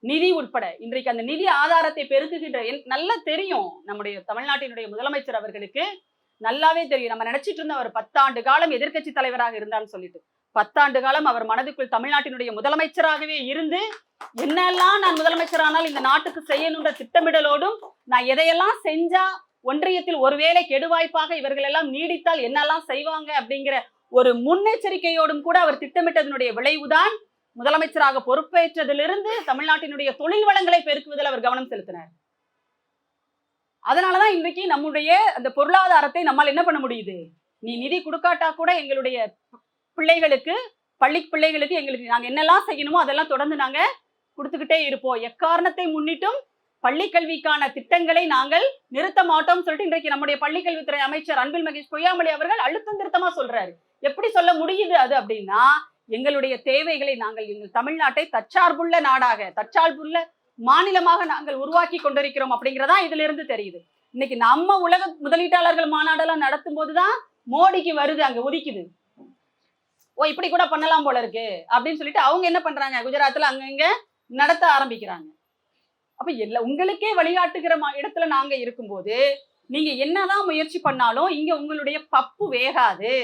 நிதி உட்பட இன்றைக்கு அந்த நிதி ஆதாரத்தை பெருக்குகின்ற நல்லா தெரியும். நம்முடைய தமிழ்நாட்டினுடைய முதலமைச்சர் அவர்களுக்கு நல்லாவே தெரியும். நம்ம நினைச்சிட்டு இருந்த ஒரு 10 ஆண்டு காலம் எதிர்கட்சி தலைவராக இருந்தான்னு சொல்லிட்டு 10 ஆண்டு காலம் அவர் மனதுக்குள் தமிழ்நாட்டினுடைய முதலமைச்சராகவே இருந்து என்னெல்லாம் நான் முதலமைச்சரானால் இந்த நாட்டுக்கு செய்யணுன்ற திட்டமிடலோடும் நான் எதையெல்லாம் செஞ்சா ஒன்றியத்தில் ஒருவேளை கெடுவாய்ப்பாக இவர்கள் எல்லாம் நீடித்தால் என்னெல்லாம் செய்வாங்க அப்படிங்கிற ஒரு முன்னெச்சரிக்கையோடும் கூட அவர் திட்டமிட்டதனுடைய விளைவுதான் முதலமைச்சராக பொறுப்பேற்றதிலிருந்து தமிழ்நாட்டினுடைய தொழில் வளங்களை பெருக்குவதில் அவர் கவனம் செலுத்தினார். அதனாலதான் இன்றைக்கு நம்முடைய அந்த பொருளாதாரத்தை நம்மால் என்ன பண்ண முடியுது? நீ நிதி கொடுக்காட்டா கூட எங்களுடைய பிள்ளைகளுக்கு, பள்ளி பிள்ளைகளுக்கு எங்களுக்கு நாங்க என்னெல்லாம் செய்யணுமோ அதெல்லாம் தொடர்ந்து நாங்க கொடுத்துக்கிட்டே இருப்போம். எக்காரணத்தை முன்னிட்டும் பள்ளி கல்விக்கான திட்டங்களை நாங்கள் நிறுத்த மாட்டோம் சொல்லிட்டு இன்றைக்கு நம்முடைய பள்ளிக்கல்வித்துறை அமைச்சர் அன்பில் மகேஷ் பொய்யாமொழி அவர்கள் அழுத்தம் திருத்தமா சொல்றாரு. எப்படி சொல்ல முடியுது அது அப்படின்னா, எங்களுடைய தேவைகளை நாங்கள் எங்கள் தமிழ்நாட்டை தற்சார்புள்ள நாடாக, தற்சார்புள்ள மாநிலமாக நாங்கள் உருவாக்கி கொண்டிருக்கிறோம் அப்படிங்கிறதா இதுல இருந்து தெரியுது. இன்னைக்கு நம்ம உலக முதலீட்டாளர்கள் மாநாடெல்லாம் நடத்தும் போதுதான் மோடிக்கு வருது, அங்க உதிக்குது. ஓ இப்படி கூட பண்ணலாம் போல இருக்கு அப்படின்னு சொல்லிட்டு அவங்க என்ன பண்றாங்க, குஜராத்ல அங்கங்க நடத்த ஆரம்பிக்கிறாங்க. அப்ப உங்களுக்கே வழிகாட்டுகிற இடத்துல நாங்க இருக்கும்போது நீங்க என்னதான் முயற்சி பண்ணாலும் இங்க உங்களுடைய பப்பு வேகாது.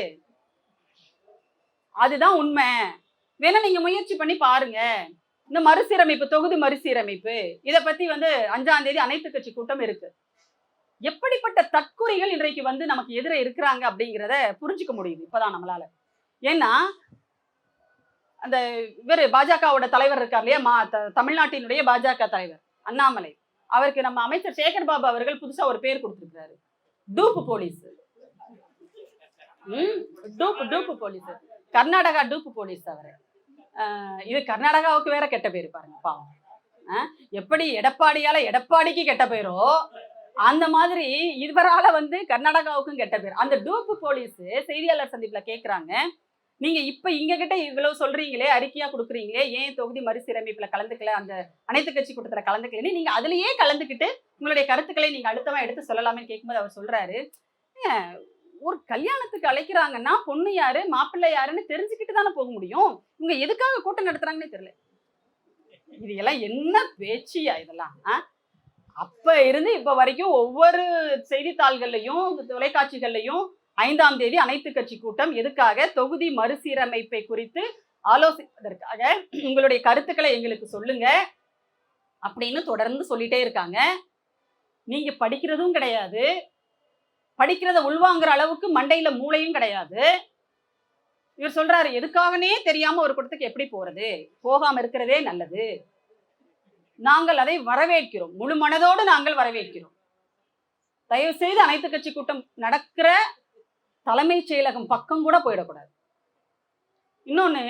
அதுதான் உண்மை. வேணா நீங்க முயற்சி பண்ணி பாருங்க. இந்த மறுசீரமைப்பு, தொகுதி மறுசீரமைப்பு, இதை பத்தி 5ஆம் தேதி அனைத்து கட்சி கூட்டம் இருக்கு. எப்படிப்பட்ட தற்குறிகள் இன்றைக்கு நமக்கு எதிர இருக்கிறாங்க அப்படிங்கிறத புரிஞ்சுக்க முடியுது இப்பதான் நம்மளால. ஏன்னா அந்த இவர் பாஜகவோட தலைவர் இருக்கார் இல்லையா, தமிழ்நாட்டினுடைய பாஜக தலைவர் அண்ணாமலை, அவருக்கு நம்ம அமைச்சர் சேகர் பாபு அவர்கள் புதுசா ஒரு பேர் கொடுத்திருக்கிறாரு, டூப்பு போலீஸ். டூப்பு போலீஸ், கர்நாடகா டூப்பு போலீஸ். அவரு இது கர்நாடகாவுக்கு வேற கெட்ட பேரு பாருங்க பாவம். எப்படி எடப்பாடியால எடப்பாடிக்கு கெட்ட பேரோ அந்த மாதிரி இவரால கர்நாடகாவுக்கும் கெட்ட பேர். அந்த டூப்பு போலீஸ் செய்தியாளர் சந்திப்புல கேக்குறாங்க, நீங்க இப்ப இங்க கிட்ட இவ்வளவு சொல்றீங்களே, அறிக்கையா கொடுக்குறீங்களே, ஏன் தொகுதி மறுசீரமைப்புல கலந்துக்கல, அந்த அனைத்து கட்சி கூட்டத்துல கலந்துக்கலன்னு நீங்க அதுலயே கலந்துக்கிட்டு உங்களுடைய கருத்துக்களை நீங்க அடுத்தவன் எடுத்து சொல்லலாமே கேட்கும்போது அவர் சொல்றாரு, ஒரு கல்யாணத்துக்கு அழைக்கிறாங்கன்னா பொண்ணு யாரு மாப்பிள்ளை யாருன்னு தெரிஞ்சுக்கிட்டு தானே போக முடியும், இவங்க எதுக்காக கூட்டம் நடத்துறாங்கன்னே தெரியல. இது எல்லாம் என்ன பேச்சியா இதெல்லாம்? அப்ப இருந்து இப்ப வரைக்கும் ஒவ்வொரு செய்தித்தாள்கள்லையும் தொலைக்காட்சிகள்லையும் 5ஆம் தேதி அனைத்து கட்சி கூட்டம் எதுக்காக, தொகுதி மறுசீரமைப்பை குறித்து ஆலோசிப்பதற்காக, உங்களுடைய கருத்துக்களை எங்களுக்கு சொல்லுங்க அப்படின்னு தொடர்ந்து சொல்லிட்டே இருக்காங்க. நீங்க படிக்கிறதும் கிடையாது, படிக்கிறத உள்வாங்குற அளவுக்கு மண்டையில மூளையும் கிடையாது. இவர் சொல்றாரு, எதுக்காகனே தெரியாம ஒரு கூட்டத்துக்கு எப்படி போறது, போகாம இருக்கிறதே நல்லது, நாங்கள் அதை வரவேற்கிறோம், முழு மனதோடு நாங்கள் வரவேற்கிறோம். தயவு செய்து அனைத்து கட்சி கூட்டம் நடக்கிற தலைமைச் செயலகம் பக்கம் கூட போயிடக்கூடாது. இன்னொன்னு,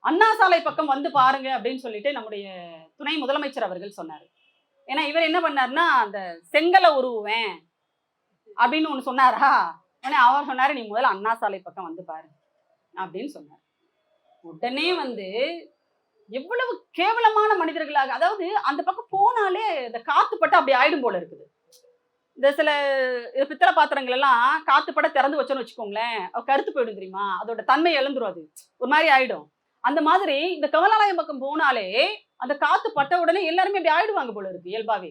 அண்ணா சாலை பக்கம் பாருங்க அப்படின்னு சொல்லிட்டு நம்முடைய துணை முதலமைச்சர் அவர்கள் சொன்னாரு. ஏன்னா இவர் என்ன பண்ணாருன்னா, அந்த செங்கலை உருவுவேன் அப்படின்னு ஒண்ணு சொன்னாரா, உடனே அவர் சொன்னாரு, நீ முதல்ல அண்ணா சாலை பக்கம் பாரு அப்படின்னு சொன்னார். உடனே எவ்வளவு கேவலமான மனிதர்களாக, அதாவது அந்த பக்கம் போனாலே இந்த காத்து பட்டு அப்படி ஆயிடும் போல இருக்குது. இந்த சில பித்தளை பாத்திரங்கள் எல்லாம் காத்து பட திறந்து வச்சோன்னு வச்சுக்கோங்களேன், கருத்து போயிடும் தெரியுமா, அதோட தன்மை இழந்துரும், அது ஒரு மாதிரி ஆயிடும். அந்த மாதிரி இந்த கமலாலயம் பக்கம் போனாலே அந்த காத்து பட்ட உடனே எல்லாருமே அப்படி ஆயிடுவாங்க போல இருக்கு இயல்பாவே.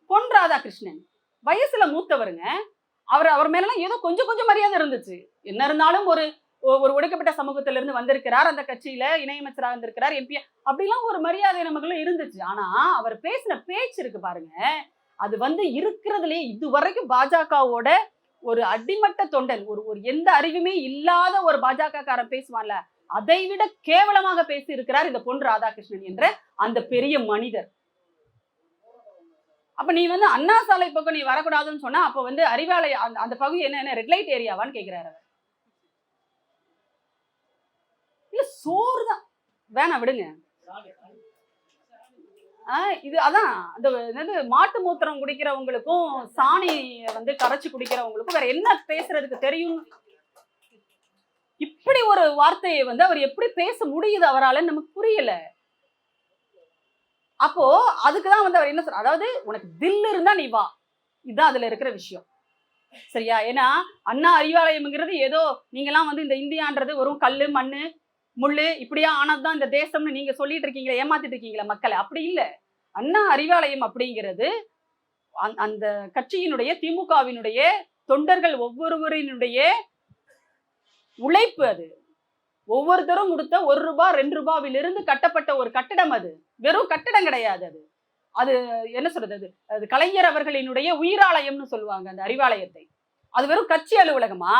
பொன் ராதாகிருஷ்ணன் வயசுல மூத்தவருங்க, அவர் மேலாம் ஏதோ கொஞ்சம் கொஞ்சம் மரியாதை இருந்துச்சு. என்ன இருந்தாலும் ஒரு ஒடுக்கப்பட்ட சமூகத்தில இருந்து வந்திருக்கிறார், அந்த கட்சியில இணையமைச்சராக வந்திருக்கிறார், எம்பி, அப்படிலாம் ஒரு மரியாதை நமக்குள்ள இருந்துச்சு. ஆனா அவர் பேசின பேச்சு இருக்கு பாருங்க, அது இருக்கிறதுலே இதுவரைக்கும் பாஜகவோட ஒரு அடிமட்ட தொண்டன், ஒரு எந்த அறிவுமே இல்லாத ஒரு பாஜக காரன் பேசுவான்ல, அதை விட கேவலமாக பேசி இருக்கிறார் இந்த பொன் ராதாகிருஷ்ணன் என்ற அந்த பெரிய மனிதர். அப்ப நீ அண்ணா சாலை பக்கம் நீ வரக்கூடாதுன்னு சொன்னா, அப்ப அறிவாலயம் அந்த பகுதி என்ன ரெட் லைட் ஏரியாவான்னு கேட்கிறாரு. இல்ல சோறுதான், வேணாம் விடுங்க. இது அதான் அந்த மாட்டு மூத்திரம் குடிக்கிறவங்களுக்கும் சாணி கரைச்சு குடிக்கிறவங்களுக்கும் வேற என்ன பேசுறதுக்கு தெரியும். இப்படி ஒரு வார்த்தையை அவர் எப்படி பேச முடியுது அவரால நமக்கு புரியல. அப்போ அதுக்குதான் அவர் என்ன சொல்ற, அதாவது உனக்கு தில் இருந்தா நீ வா, இதுதான் அதுல இருக்கிற விஷயம், சரியா? ஏன்னா அண்ணா அறிவாலயம்ங்கிறது ஏதோ நீங்கெல்லாம் இந்த இந்தியான்றது வெறும் கல்லு மண்ணு முள்ளு இப்படியா ஆனதுதான் இந்த தேசம்னு நீங்க சொல்லிட்டு இருக்கீங்களே, ஏமாத்திட்டு இருக்கீங்களா மக்களை. அப்படி இல்லை. அண்ணா அறிவாலயம் அப்படிங்கிறது அந்த கட்சியினுடைய, திமுகவினுடைய தொண்டர்கள் ஒவ்வொருவரினுடைய உழைப்பு. அது ஒவ்வொருத்தரும் கொடுத்த ₹1 ₹2 கட்டப்பட்ட ஒரு கட்டிடம். அது வெறும் கட்டிடம் கிடையாது. அது அது என்ன சொல்றது, அது கலைஞர் அவர்களினுடைய உயிராலயம்னு சொல்லுவாங்க அந்த அறிவாலயத்தை. அது வெறும் கட்சி அலுவலகமா?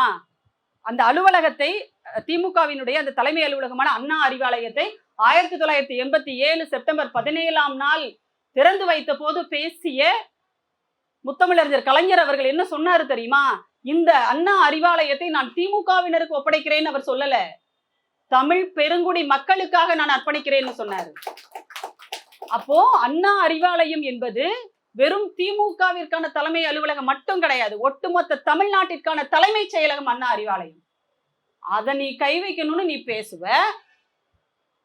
அந்த அலுவலகத்தை திமுகவினுடைய அந்த தலைமை அலுவலகமான அண்ணா அறிவாலயத்தை 1987 செப்டம்பர் 17ஆம் நாள் திறந்து வைத்த போது பேசிய முத்தமிழறிஞர் கலைஞர் அவர்கள் என்ன சொன்னாரு தெரியுமா? இந்த அண்ணா அறிவாலயத்தை நான் திமுகவினருக்கு ஒப்படைக்கிறேன்னு அவர் சொல்லல, தமிழ் பெருங்குடி மக்களுக்காக நான் அர்ப்பணிக்கிறேன்னு சொன்னாரு. அப்போ அண்ணா அறிவாலயம் என்பது வெறும் திமுகவிற்கான தலைமை அலுவலகம் மட்டும் கிடையாது, ஒட்டுமொத்த தமிழ்நாட்டிற்கான தலைமைச் செயலகம் அண்ணா அறிவாலயம். அதை நீ கை வைக்கணும்னு நீ பேசுவ,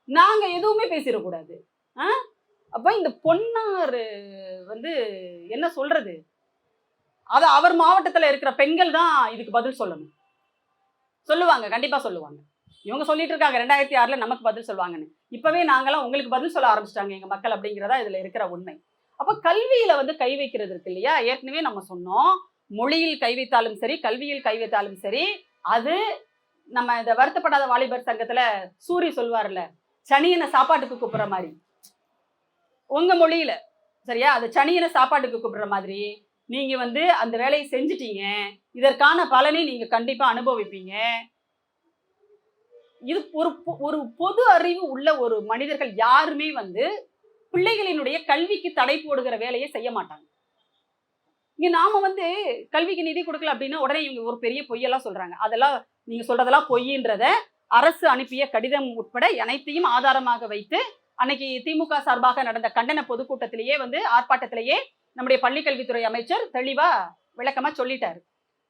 நாங்க எதுவுமே பேசிடக்கூடாது. அப்ப இந்த பொன்னாரு வந்து என்ன சொல்றது, அது அவர் மாவட்டத்துல இருக்கிற பெண்கள் தான் இதுக்கு பதில் சொல்லணும். சொல்லுவாங்க, கண்டிப்பா சொல்லுவாங்க. இவங்க சொல்லிட்டு இருக்காங்க 2006ல நமக்கு பதில் சொல்லுவாங்கன்னு. இப்பவே நாங்கெல்லாம் உங்களுக்கு பதில் சொல்ல ஆரம்பிச்சிட்டாங்க எங்க மக்கள், அப்படிங்கிறதா இதுல இருக்கிற உண்மை. அப்ப கல்வியில வந்து கை வைக்கிறது இருக்கு இல்லையா, ஏற்கனவே நம்ம சொன்னோம், மொழியில் கை வைத்தாலும் சரி, கல்வியில் கை வைத்தாலும் சரி, அது நம்ம இந்த வருத்தப்படாத வாலிபர் சங்கத்துல சூரி சொல்வார்ல, சனியனை சாப்பாட்டுக்கு கூப்பிடுற மாதிரி உங்க மொழியில, சரியா, அது சனியனை சாப்பாட்டுக்கு கூப்பிடுற மாதிரி நீங்க வந்து அந்த வேலையை செஞ்சுட்டீங்க. இதற்கான பலனை நீங்க கண்டிப்பா அனுபவிப்பீங்க. இது ஒரு பொது அறிவு உள்ள ஒரு மனிதர்கள் யாருமே வந்து பிள்ளைகளினுடைய கல்விக்கு தடை போடுகிற வேலையை செய்ய மாட்டாங்க. இங்க நாம வந்து கல்விக்கு நிதி கொடுக்கல அப்படின்னா உடனே இவங்க ஒரு பெரிய பொய்யெல்லாம் சொல்றாங்க. அதெல்லாம் நீங்க சொல்றதெல்லாம் பொய்ன்றத அரசு அனுப்பிய கடிதம் உட்பட அனைத்தையும் ஆதாரமாக வைத்து அன்னைக்கு திமுக சார்பாக நடந்த கண்டன பொதுக்கூட்டத்திலேயே வந்து ஆர்ப்பாட்டத்திலேயே நம்முடைய பள்ளிக்கல்வித்துறை அமைச்சர் தெளிவா விளக்கமா சொல்லிட்டாரு.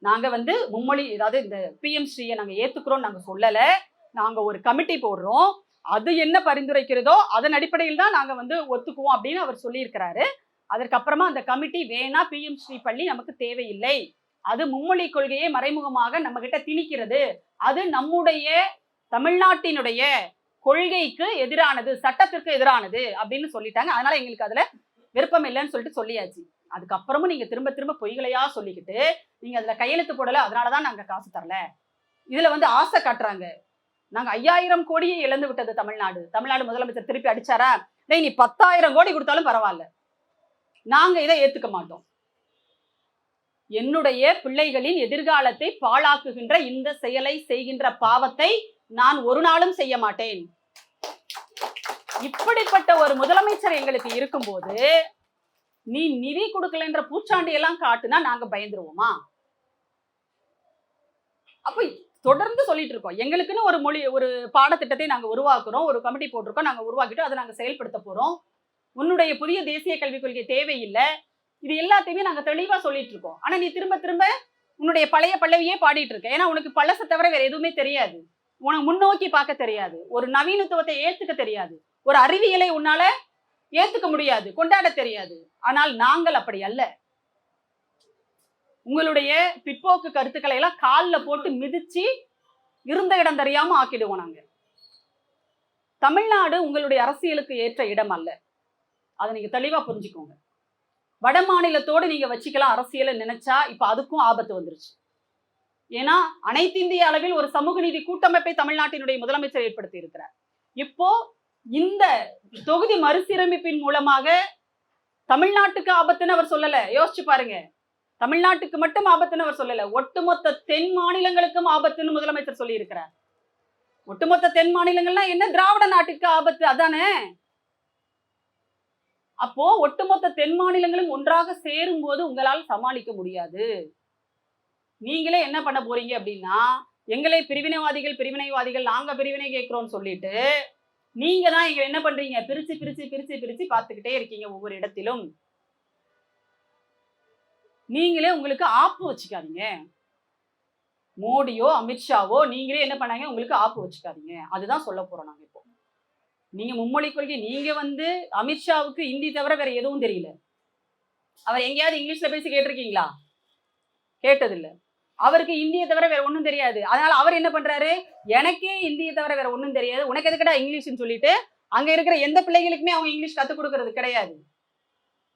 நாங்க வந்து மும்மொழி, அதாவது இந்த பிஎம் ஸ்ரீயை நாங்க ஏத்துக்கிறோம் நாங்க சொல்லல, நாங்க ஒரு கமிட்டி போடுறோம், அது என்ன பரிந்துரைக்கிறதோ அதன் அடிப்படையில் தான் நாங்க வந்து ஒத்துக்குவோம் அப்படின்னு அவர் சொல்லியிருக்கிறாரு. அதற்கப்புறமா அந்த கமிட்டி வேணா, பிஎம் ஸ்ரீ பள்ளி நமக்கு தேவையில்லை, அது மும்மொழி கொள்கையை மறைமுகமாக நம்ம கிட்ட திணிக்கிறது, அது நம்முடைய தமிழ்நாட்டினுடைய கொள்கைக்கு எதிரானது, சட்டத்திற்கு எதிரானது அப்படின்னு சொல்லிட்டாங்க. அதனால எங்களுக்கு அதுல விருப்பம் இல்லைன்னு சொல்லிட்டு சொல்லியாச்சு. அதுக்கப்புறமும் நீங்க திரும்ப திரும்ப பொய்களையா சொல்லிக்கிட்டு நீங்க அதுல கையெழுத்து போடல, அதனாலதான் நாங்க காசு தரல, இதுல வந்து ஆசை காட்டுறாங்க. நாங்க 5000 கோடியை இழந்து விட்டது தமிழ்நாடு. தமிழ்நாடு முதலமைச்சர் திருப்பி அடிச்சாரா, நீ 10,000 கோடி கொடுத்தாலும் பரவாயில்ல, நாங்க இதை ஏத்துக்க மாட்டோம். என்னுடைய பிள்ளைகளின் எதிர்காலத்தை பாழாக்குகின்ற இந்த செயலை செய்கின்ற பாவத்தை நான் ஒரு நாளும் செய்ய மாட்டேன். இப்படிப்பட்ட ஒரு முதலமைச்சர் எங்களுக்கு இருக்கும்போது நீ நிதி கொடுக்கலன்ற பூச்சாண்டி எல்லாம் காட்டுனா நாங்க பயந்துருவோமா? அப்ப தொடர்ந்து சொல்லிட்டு இருக்கோம், எங்களுக்குன்னு ஒரு மொழி, ஒரு பாடத்திட்டத்தை நாங்க உருவாக்குறோம், ஒரு கமிட்டி போட்டிருக்கோம், நாங்க உருவாக்கிட்டோம், அதை நாங்க செயல்படுத்த போறோம், உன்னுடைய புதிய தேசிய கல்விக் கொள்கை தேவையில்லை, இது எல்லாத்தையுமே நாங்க தெளிவா சொல்லிட்டு இருக்கோம். ஆனா நீ திரும்ப திரும்ப உன்னுடைய பழைய பல்லவியே பாடிட்டு இருக்க. ஏன்னா உனக்கு பழசை தவிர வேற எதுவுமே தெரியாது, உனக்கு முன்னோக்கி பார்க்க தெரியாது, ஒரு நவீனத்துவத்தை ஏத்துக்க தெரியாது, ஒரு அறிவியலை உன்னால ஏத்துக்க முடியாது, கொண்டாட தெரியாது. ஆனால் நாங்கள் அப்படி அல்ல. உங்களுடைய பிற்போக்கு கருத்துக்களை எல்லாம் காலில் போட்டு மிதிச்சு இருந்த இடம் தெரியாம ஆக்கிடுவோம் நாங்க. தமிழ்நாடு உங்களுடைய அரசியலுக்கு ஏற்ற இடம் அல்ல, அதை நீங்க தெளிவா புரிஞ்சுக்கோங்க. வட மாநிலத்தோடு நீங்க வச்சுக்கலாம் அரசியலை நினைச்சா, இப்ப அதுக்கும் ஆபத்து வந்துருச்சு. ஏன்னா அனைத்து இந்திய அளவில் ஒரு சமூக நீதி கூட்டமைப்பை தமிழ்நாட்டினுடைய முதலமைச்சர் ஏற்படுத்தி இருக்கிறார். இப்போ இந்த தொகுதி மறுசீரமைப்பின் மூலமாக தமிழ்நாட்டுக்கு ஆபத்துன்னு அவர் சொல்லல, யோசிச்சு பாருங்க. தமிழ்நாட்டுக்கு மட்டும் ஆபத்துன்னு அவர் சொல்லல, ஒட்டுமொத்த தென் மாநிலங்களுக்கும் ஆபத்துன்னு முதலமைச்சர் சொல்லி இருக்கிறார். ஒட்டுமொத்த தென் மாநிலங்கள்னா என்ன, திராவிட நாட்டுக்கு ஆபத்து அதானே. அப்போ ஒட்டுமொத்த தென் மாநிலங்களும் ஒன்றாக சேரும் போது உங்களால் சமாளிக்க முடியாது. நீங்களே என்ன பண்ண போறீங்க அப்படின்னா, எங்களே பிரிவினைவாதிகள் நாங்க பிரிவினை கேட்கிறோம்னு சொல்லிட்டு நீங்க தான் இங்க என்ன பண்றீங்க, பிரிச்சு பிரிச்சு பிரிச்சு பிரிச்சு பார்த்துக்கிட்டே இருக்கீங்க ஒவ்வொரு இடத்திலும். நீங்களே உங்களுக்கு ஆப்பு வச்சுக்காதீங்க. மோடியோ அமித்ஷாவோ நீங்களே என்ன பண்ணாங்க, உங்களுக்கு ஆப்பு வச்சுக்காதீங்க. அதுதான் சொல்ல போறோம் நாங்க. இப்போ நீங்க மும்மொழி கொள்கை, நீங்க வந்து அமித்ஷாவுக்கு ஹிந்தி தவிர வேற எதுவும் தெரியல. அவர் எங்கேயாவது இங்கிலீஷ்ல பேசி கேட்டிருக்கீங்களா? கேட்டதில்லை. அவருக்கு இந்தியை தவிர வேற ஒன்றும் தெரியாது. அதனால அவர் என்ன பண்றாரு, எனக்கே இந்தியை தவிர வேற ஒன்றும் தெரியாது, உனக்கு எதுக்கடா இங்கிலீஷ்னு சொல்லிட்டு அங்க இருக்கிற எந்த பிள்ளைகளுக்குமே அவங்க இங்கிலீஷ் கத்துக் கொடுக்கறது கிடையாது.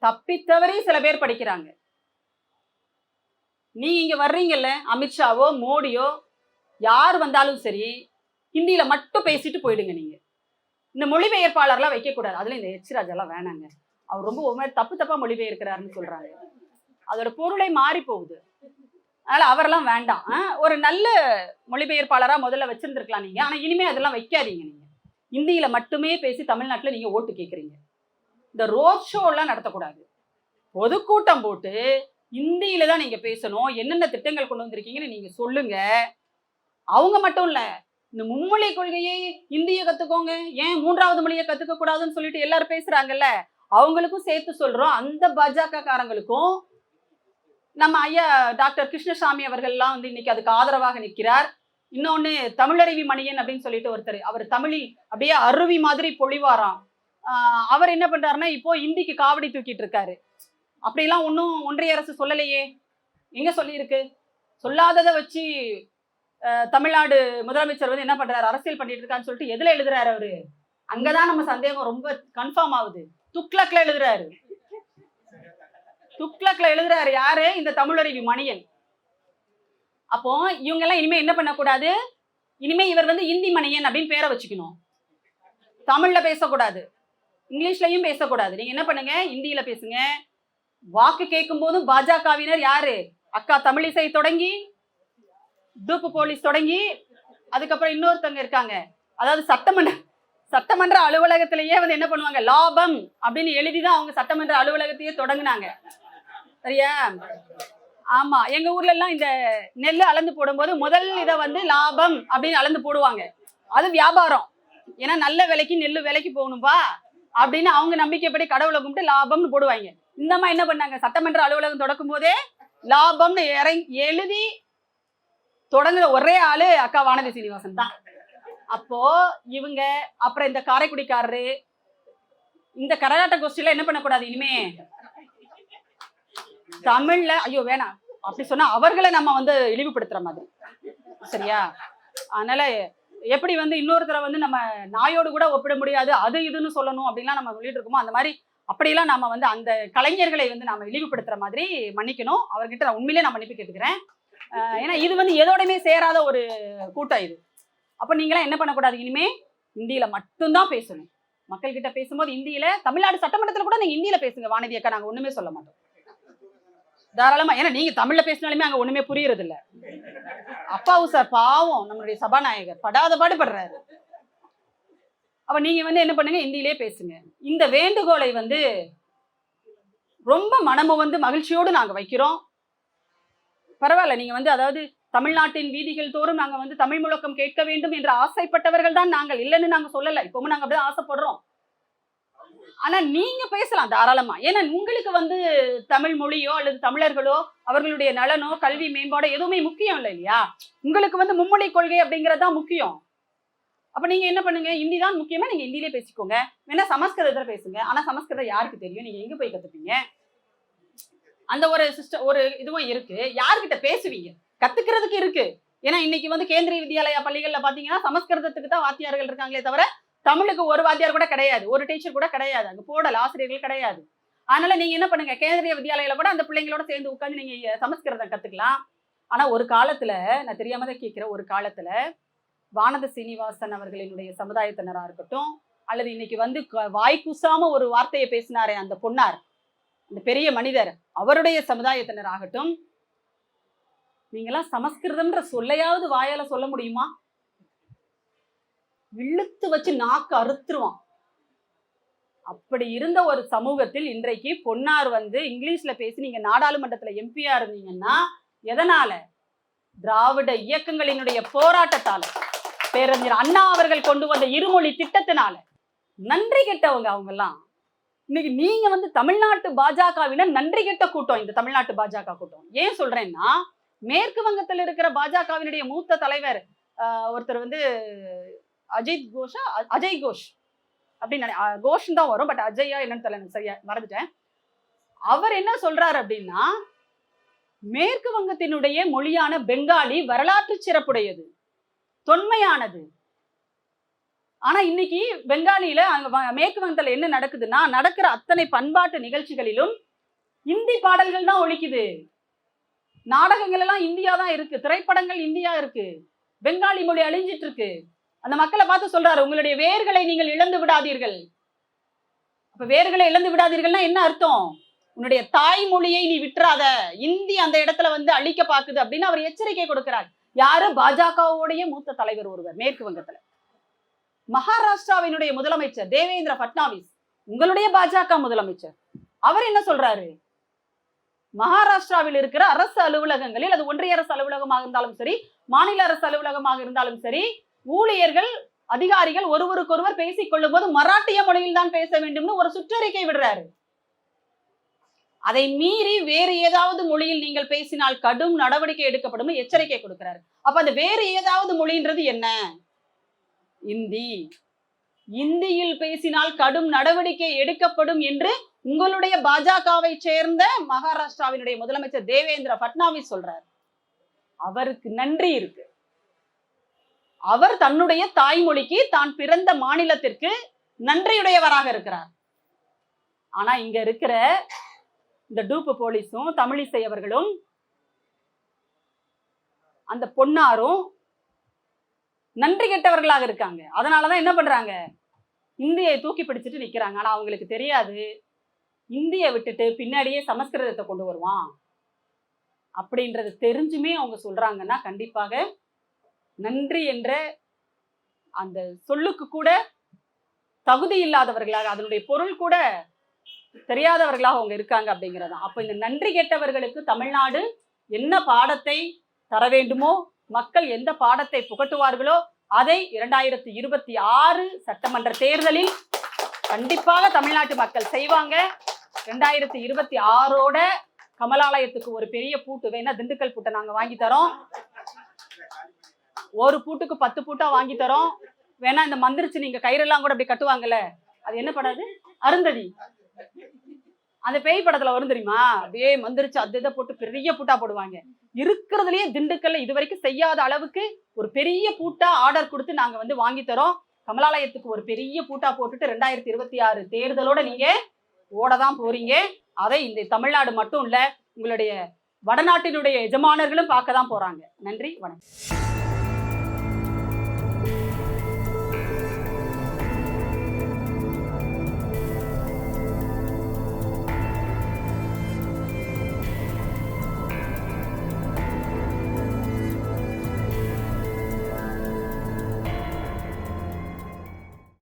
தப்பித்தவரே சில பேர் படிக்கிறாங்க. நீ இங்க வர்றீங்கல்ல, அமித்ஷாவோ மோடியோ யார் வந்தாலும் சரி, ஹிந்தியில மட்டும் பேசிட்டு போயிடுங்க. நீங்க இந்த மொழிபெயர்ப்பாளர்லாம் வைக்கக்கூடாது. அதுல இந்த எச் ராஜாலாம் வேணாங்க. அவர் ரொம்ப ஒரு மாதிரி தப்பு தப்பா மொழிபெயர்க்கிறாருன்னு சொல்றாங்க. அதோட பொருளை மாறி போகுது. அதனால அவரெல்லாம் வேண்டாம். ஒரு நல்ல மொழிபெயர்ப்பாளரா முதல்ல வச்சிருந்திருக்கலாம் நீங்க. ஆனா இனிமே அதெல்லாம் வைக்காதீங்க. நீங்க ஹிந்தியில மட்டுமே பேசி தமிழ்நாட்டுல நீங்க ஓட்டு கேட்குறீங்க. இந்த ரோட் ஷோ எல்லாம் நடத்தக்கூடாது. பொதுக்கூட்டம் போட்டு ஹிந்தியில தான் நீங்க பேசணும். என்னென்ன திட்டங்கள் கொண்டு வந்திருக்கீங்கன்னு நீங்க சொல்லுங்க. அவங்க மட்டும் இல்ல, இந்த மும்மொழி கொள்கையை ஹிந்தியை கத்துக்கோங்க, ஏன் 3வது மொழியை கத்துக்க கூடாதுன்னு சொல்லிட்டு எல்லாரும் பேசுறாங்கல்ல, அவங்களுக்கும் சேர்த்து சொல்றோம். அந்த பாஜக காரங்களுக்கும் நம்ம ஐயா டாக்டர் கிருஷ்ணசாமி அவர்கள்லாம் வந்து இன்னைக்கு அதுக்கு ஆதரவாக நிற்கிறார். இன்னொன்னு தமிழருவி மணியன் அப்படின்னு சொல்லிட்டு ஒருத்தர், அவர் தமிழில் அப்படியே அருவி மாதிரி பொழிவாராம். அவர் என்ன பண்றாருன்னா இப்போ இந்திக்கு காவடி தூக்கிட்டு இருக்காரு. அப்படிலாம் ஒன்றும் ஒன்றிய அரசு சொல்லலையே, எங்க சொல்லியிருக்கு? சொல்லாததை வச்சு தமிழ்நாடு முதலமைச்சர் வந்து என்ன பண்றாரு, அரசியல் பண்ணிட்டு இருக்கான்னு சொல்லிட்டு எதுல எழுதுறாரு அவரு? அங்கதான் நம்ம சந்தேகம் ரொம்ப கன்ஃபார்ம் ஆகுது. துக்ளக்ல எழுதுறாரு. துக்ளக்ல எழுதுறாரு யாரு? இந்த தமிழருவி மணியன். அப்போ இவங்க எல்லாம் இனிமே என்ன பண்ணக்கூடாது, இனிமே இவர் வந்து இந்தி மணியன் அப்படின்னு பேரை வச்சுக்கணும். தமிழ்ல பேசக்கூடாது, இங்கிலீஷ்லயும் பேசக்கூடாது. நீங்க என்ன பண்ணுங்க, இந்தியில பேசுங்க. வாக்கு கேட்கும் போதும் பாஜகவினர் யாரு, அக்கா தமிழிசை தொடங்கி தூப்பு போலீஸ் தொடங்கி அதுக்கப்புறம் இன்னொருத்தவங்க இருக்காங்க. அதாவது சட்டமன்ற அலுவலகத்திலேயே வந்து என்ன பண்ணுவாங்க, லாபம் அப்படின்னு எழுதிதான் அவங்க சட்டமன்ற அலுவலகத்தையே தொடங்கினாங்க. சரியா? ஆமா, எங்க ஊர்ல எல்லாம் இந்த நெல் அளந்து போடும்போது முதல் இதை வந்து லாபம் அப்படின்னு அளந்து போடுவாங்க. அது வியாபாரம். ஏன்னா நல்ல விலைக்கு நெல்லு விலைக்கு போகணும்பா அப்படின்னு அவங்க நம்பிக்கைப்படி கடவுளை கும்பிட்டு லாபம்னு போடுவாங்க. இந்த மாதிரி என்ன பண்ணாங்க, சட்டமன்ற அலுவலகம் தொடக்கும் போதே லாபம்னு எழுதி தொடங்குற ஒரே ஆளு அக்கா வானதி சீனிவாசன் தான். அப்போ இவங்க அப்புறம் இந்த காரைக்குடிக்காரரு இந்த கரகாட்ட கோஷ்டில என்ன பண்ணக்கூடாது இனிமே தமிழ்ல. ஐயோ வேணாம், அப்படி சொன்னா அவர்களை நம்ம வந்து இழிவுபடுத்துற மாதிரி. சரியா? அதனால எப்படி வந்து இன்னொருத்தரை வந்து நம்ம நாயோடு கூட ஒப்பிட முடியாது, அது இதுன்னு சொல்லணும் அப்படின்லாம் நம்ம சொல்லிட்டு இருக்கோமோ, அந்த மாதிரி அப்படியெல்லாம் நம்ம வந்து அந்த கலைஞர்களை வந்து நம்ம இழிவுபடுத்துற மாதிரி மன்னிக்கணும். அவர்கிட்ட நான் உண்மையிலே நான் மன்னிப்பு கேட்டுக்கிறேன். ஏன்னா இது வந்து எதோடையுமே சேராத ஒரு கூட்டம் இது. அப்ப நீங்களாம் என்ன பண்ணக்கூடாது, இனிமே இந்தியில மட்டும்தான் பேசணும். மக்கள் கிட்ட பேசும்போது இந்தியில, தமிழ்நாடு சட்டமன்றத்துல கூட நீங்க இந்தியில பேசுங்க வானதி அக்கா, நாங்க ஒண்ணுமே சொல்ல மாட்டோம் தாராளமா. ஏன்னா நீங்க தமிழ்ல பேசினாலுமே அங்க ஒண்ணுமே புரியுறது இல்ல. அப்பாவு சார் பாவம், நம்மளுடைய சபாநாயகர் படாத பாடுபடுறாரு. அப்ப நீங்க வந்து என்ன பண்ணுங்க, இந்தியிலே பேசுங்க. இந்த வேண்டுகோளை வந்து ரொம்ப மனமு வந்து மகிழ்ச்சியோடு நாங்க வைக்கிறோம். பரவாயில்ல, நீங்க வந்து அதாவது தமிழ்நாட்டின் வீதிகள் தோறும் நாங்க வந்து தமிழ் முழக்கம் கேட்க வேண்டும் என்று ஆசைப்பட்டவர்கள் தான் நாங்கள், இல்லைன்னு நாங்க சொல்லல. இப்பவும் நாங்க அப்படிதான் ஆசைப்படுறோம். ஆனா நீங்க பேசலாம் தாராளமா. ஏன்னா உங்களுக்கு வந்து தமிழ் மொழியோ அல்லது தமிழர்களோ அவர்களுடைய நலனோ கல்வி மேம்பாடோ எதுவுமே முக்கியம் இல்லை இல்லையா? உங்களுக்கு வந்து மும்மொழி கொள்கை அப்படிங்கறதுதான் முக்கியம். அப்ப நீங்க என்ன பண்ணுங்க, ஹிந்தி தான் முக்கியமா, நீங்க ஹிந்திலே பேசிக்கோங்க. வேணா சமஸ்கிருதத்துல பேசுங்க. ஆனா சமஸ்கிருதம் யாருக்கு தெரியும், நீங்க எங்க போய் கத்துப்பீங்க? அந்த ஒரு சிஸ்டம் ஒரு இதுவும் இருக்கு. யார்கிட்ட பேசுவீங்க? கத்துக்கிறதுக்கு இருக்கு. ஏன்னா இன்னைக்கு வந்து கேந்திரிய வித்யாலயா பள்ளிகள்ல பாத்தீங்கன்னா சமஸ்கிருதத்துக்கு தான் வாத்தியார்கள் இருக்காங்களே தவிர தமிழுக்கு ஒரு வாத்தியார் கூட கிடையாது, ஒரு டீச்சர் கூட கிடையாது, அங்க போடல ஆசிரியர்கள் கிடையாது. அதனால நீங்க என்ன பண்ணுங்க, கேந்திரிய வித்யாலயில கூட அந்த பிள்ளைங்களோட சேர்ந்து உட்காந்து நீங்க சமஸ்கிருதம் கத்துக்கலாம். ஆனா ஒரு காலத்துல, நான் தெரியாம தான் கேட்கிறேன், ஒரு காலத்துல வானதி சீனிவாசன் அவர்களினுடைய சமுதாயத்தினரா இருக்கட்டும், அல்லது இன்னைக்கு வந்து வாய் கூசாம ஒரு வார்த்தையை பேசினாரே அந்த பொன்னார், அந்த பெரிய மனிதர், அவருடைய சமுதாயத்தினர் ஆகட்டும், நீங்களாம் சமஸ்கிருதம்ன்ற சொல்லையாவது வாயால சொல்ல முடியுமா? இழுத்து வச்சு நாக்கு அறுத்துருவான். அப்படி இருந்த ஒரு சமூகத்தில் இன்றைக்கு பொன்னார் வந்து இங்கிலீஷ்ல பேசி நீங்க நாடாளுமன்றத்துல எம்பியா இருந்தீங்கன்னா எதனால? திராவிட இயக்கங்களினுடைய போராட்டத்தால, பேரறிஞர் அண்ணா அவர்கள் கொண்டு வந்த இருமொழி திட்டத்தினால. நன்றி கெட்டவங்க அவங்க எல்லாம். இன்னைக்கு நீங்க வந்து தமிழ்நாட்டு பாஜகவினர் நன்றி கெட்ட கூட்டம் இந்த தமிழ்நாட்டு பாஜக கூட்டம். ஏன் சொல்றேன்னா, மேற்கு வங்கத்தில் இருக்கிற பாஜகவினுடைய மூத்த தலைவர் ஒருத்தர் வந்து அஜய் கோஷ் அப்படின்னு கோஷ் தான் வரும், பட் அஜயா என்னன்னு தெரியல, சரியா மறந்துட்டேன். அவர் என்ன சொல்றாரு அப்படின்னா, மேற்கு வங்கத்தினுடைய மொழியான பெங்காலி வரலாற்று சிறப்புடையது, தொன்மையானது. ஆனா இன்னைக்கு பெங்காலியில மேற்கு வங்கத்துல என்ன நடக்குதுன்னா, நடக்கிற அத்தனை பண்பாட்டு நிகழ்ச்சிகளிலும் இந்தி பாடல்கள் தான் ஒலிக்குது. நாடகங்கள் எல்லாம் இந்தியா தான் இருக்கு, திரைப்படங்கள் இந்தியா இருக்கு, பெங்காலி மொழி அழிஞ்சிட்டு இருக்கு. அந்த மக்களை பார்த்து சொல்றாரு, உங்களுடைய வேர்களை நீங்கள் இழந்து விடாதீர்கள். அப்ப வேர்களை இழந்து விடாதீர்கள்னா என்ன அர்த்தம்? உன்னுடைய தாய்மொழியை நீ விட்டுறாத, இந்தி அந்த இடத்துல வந்து அழிக்க பாக்குது அப்படின்னு அவர் எச்சரிக்கை கொடுக்கிறார். யாரு? பாஜகவுடைய மூத்த தலைவர் ஒருவர் மேற்கு வங்கத்துல. மகாராஷ்டிராவினுடைய முதலமைச்சர் தேவேந்திர பட்னாவிஸ், உங்களுடைய பாஜக முதலமைச்சர், அவர் என்ன சொல்றாரு? மகாராஷ்டிராவில் இருக்கிற அரசு அலுவலகங்களில், அது ஒன்றிய அரசு அலுவலகமாக இருந்தாலும் சரி, மாநில அரசு அலுவலகமாக இருந்தாலும் சரி, ஊழியர்கள் அதிகாரிகள் ஒருவருக்கொருவர் பேசிக் கொள்ளும் போது மராட்டிய மொழியில் தான் பேச வேண்டும்னு ஒரு சுற்றறிக்கை விடுறாரு. அதை மீறி வேறு ஏதாவது மொழியில் நீங்கள் பேசினால் கடும் நடவடிக்கை எடுக்கப்படும் எச்சரிக்கை கொடுக்கிறாரு. அப்ப அந்த வேறு ஏதாவது மொழின்றது என்ன? இந்தி. இந்தியில் பேசினால் கடும் நடவடிக்கை எடுக்கப்படும் என்று உங்களுடைய பாஜகவை சேர்ந்த மகாராஷ்டிராவினுடைய முதலமைச்சர் தேவேந்திர பட்னாவிஸ் சொல்றார். அவருக்கு நன்றி இருக்கு. அவர் தன்னுடைய தாய்மொழிக்கு, தான் பிறந்த மாநிலத்திற்கு நன்றியுடையவராக இருக்கிறார். ஆனா இங்க இருக்கிற இந்த டூப்பு போலீஸும் தமிழிசை அவர்களும் அந்த பொன்னாரும் நன்றி கெட்டவர்களாக இருக்காங்க. அதனாலதான் என்ன பண்றாங்க? இந்தியை தூக்கி பிடிச்சிட்டு நிக்கிறாங்க. ஆனா அவங்களுக்கு தெரியாது, இந்தியை விட்டுட்டு பின்னாடியே சமஸ்கிருதத்தை கொண்டு வருவான் அப்படின்றது தெரிஞ்சுமே அவங்க சொல்றாங்கன்னா கண்டிப்பாக நன்றி என்ற அந்த சொல்லுக்கு கூட தகுதி இல்லாதவர்களாக, அதனுடைய பொருள் கூட தெரியாதவர்களாக அவங்க இருக்காங்க அப்படிங்கிறது. அப்ப இந்த நன்றி கெட்டவர்களுக்கு தமிழ்நாடு என்ன பாடத்தை தர வேண்டுமோ, மக்கள் எந்த பாடத்தை புகட்டுவார்களோ அதை 2026 சட்டமன்ற தேர்தலில் கண்டிப்பாக தமிழ்நாட்டு மக்கள் செய்வாங்க. 2026ஓட கமலாலயத்துக்கு ஒரு பெரிய பூட்டு, வேணா திண்டுக்கல் பூட்டை நாங்க வாங்கி தரோம், ஒரு பூட்டுக்கு 10 பூட்டா வாங்கி தரோம். வேணா இந்த மந்திரிச்சு நீங்க கயிறெல்லாம் கூட அப்படி கட்டுவாங்கல்ல, அது என்ன படாது, அருந்ததி, அந்த பேய் படத்துல வரும் தெரியுமா, அப்படியே மந்திரிச்சு அது இதை போட்டு பெரிய பூட்டா போடுவாங்க. இருக்கிறதுலயே திண்டுக்கல்ல இது வரைக்கும் செய்யாத அளவுக்கு ஒரு பெரிய பூட்டா ஆர்டர் கொடுத்து நாங்க வந்து வாங்கி தரோம். கமலாலயத்துக்கு ஒரு பெரிய பூட்டா போட்டுட்டு 2026 தேர்தலோட நீங்க ஓடதான் போறீங்க. அதை இந்த தமிழ்நாடு மட்டும் இல்ல, உங்களுடைய வடநாட்டினுடைய எஜமானர்களும் பார்க்க தான் போறாங்க. நன்றி, வணக்கம்.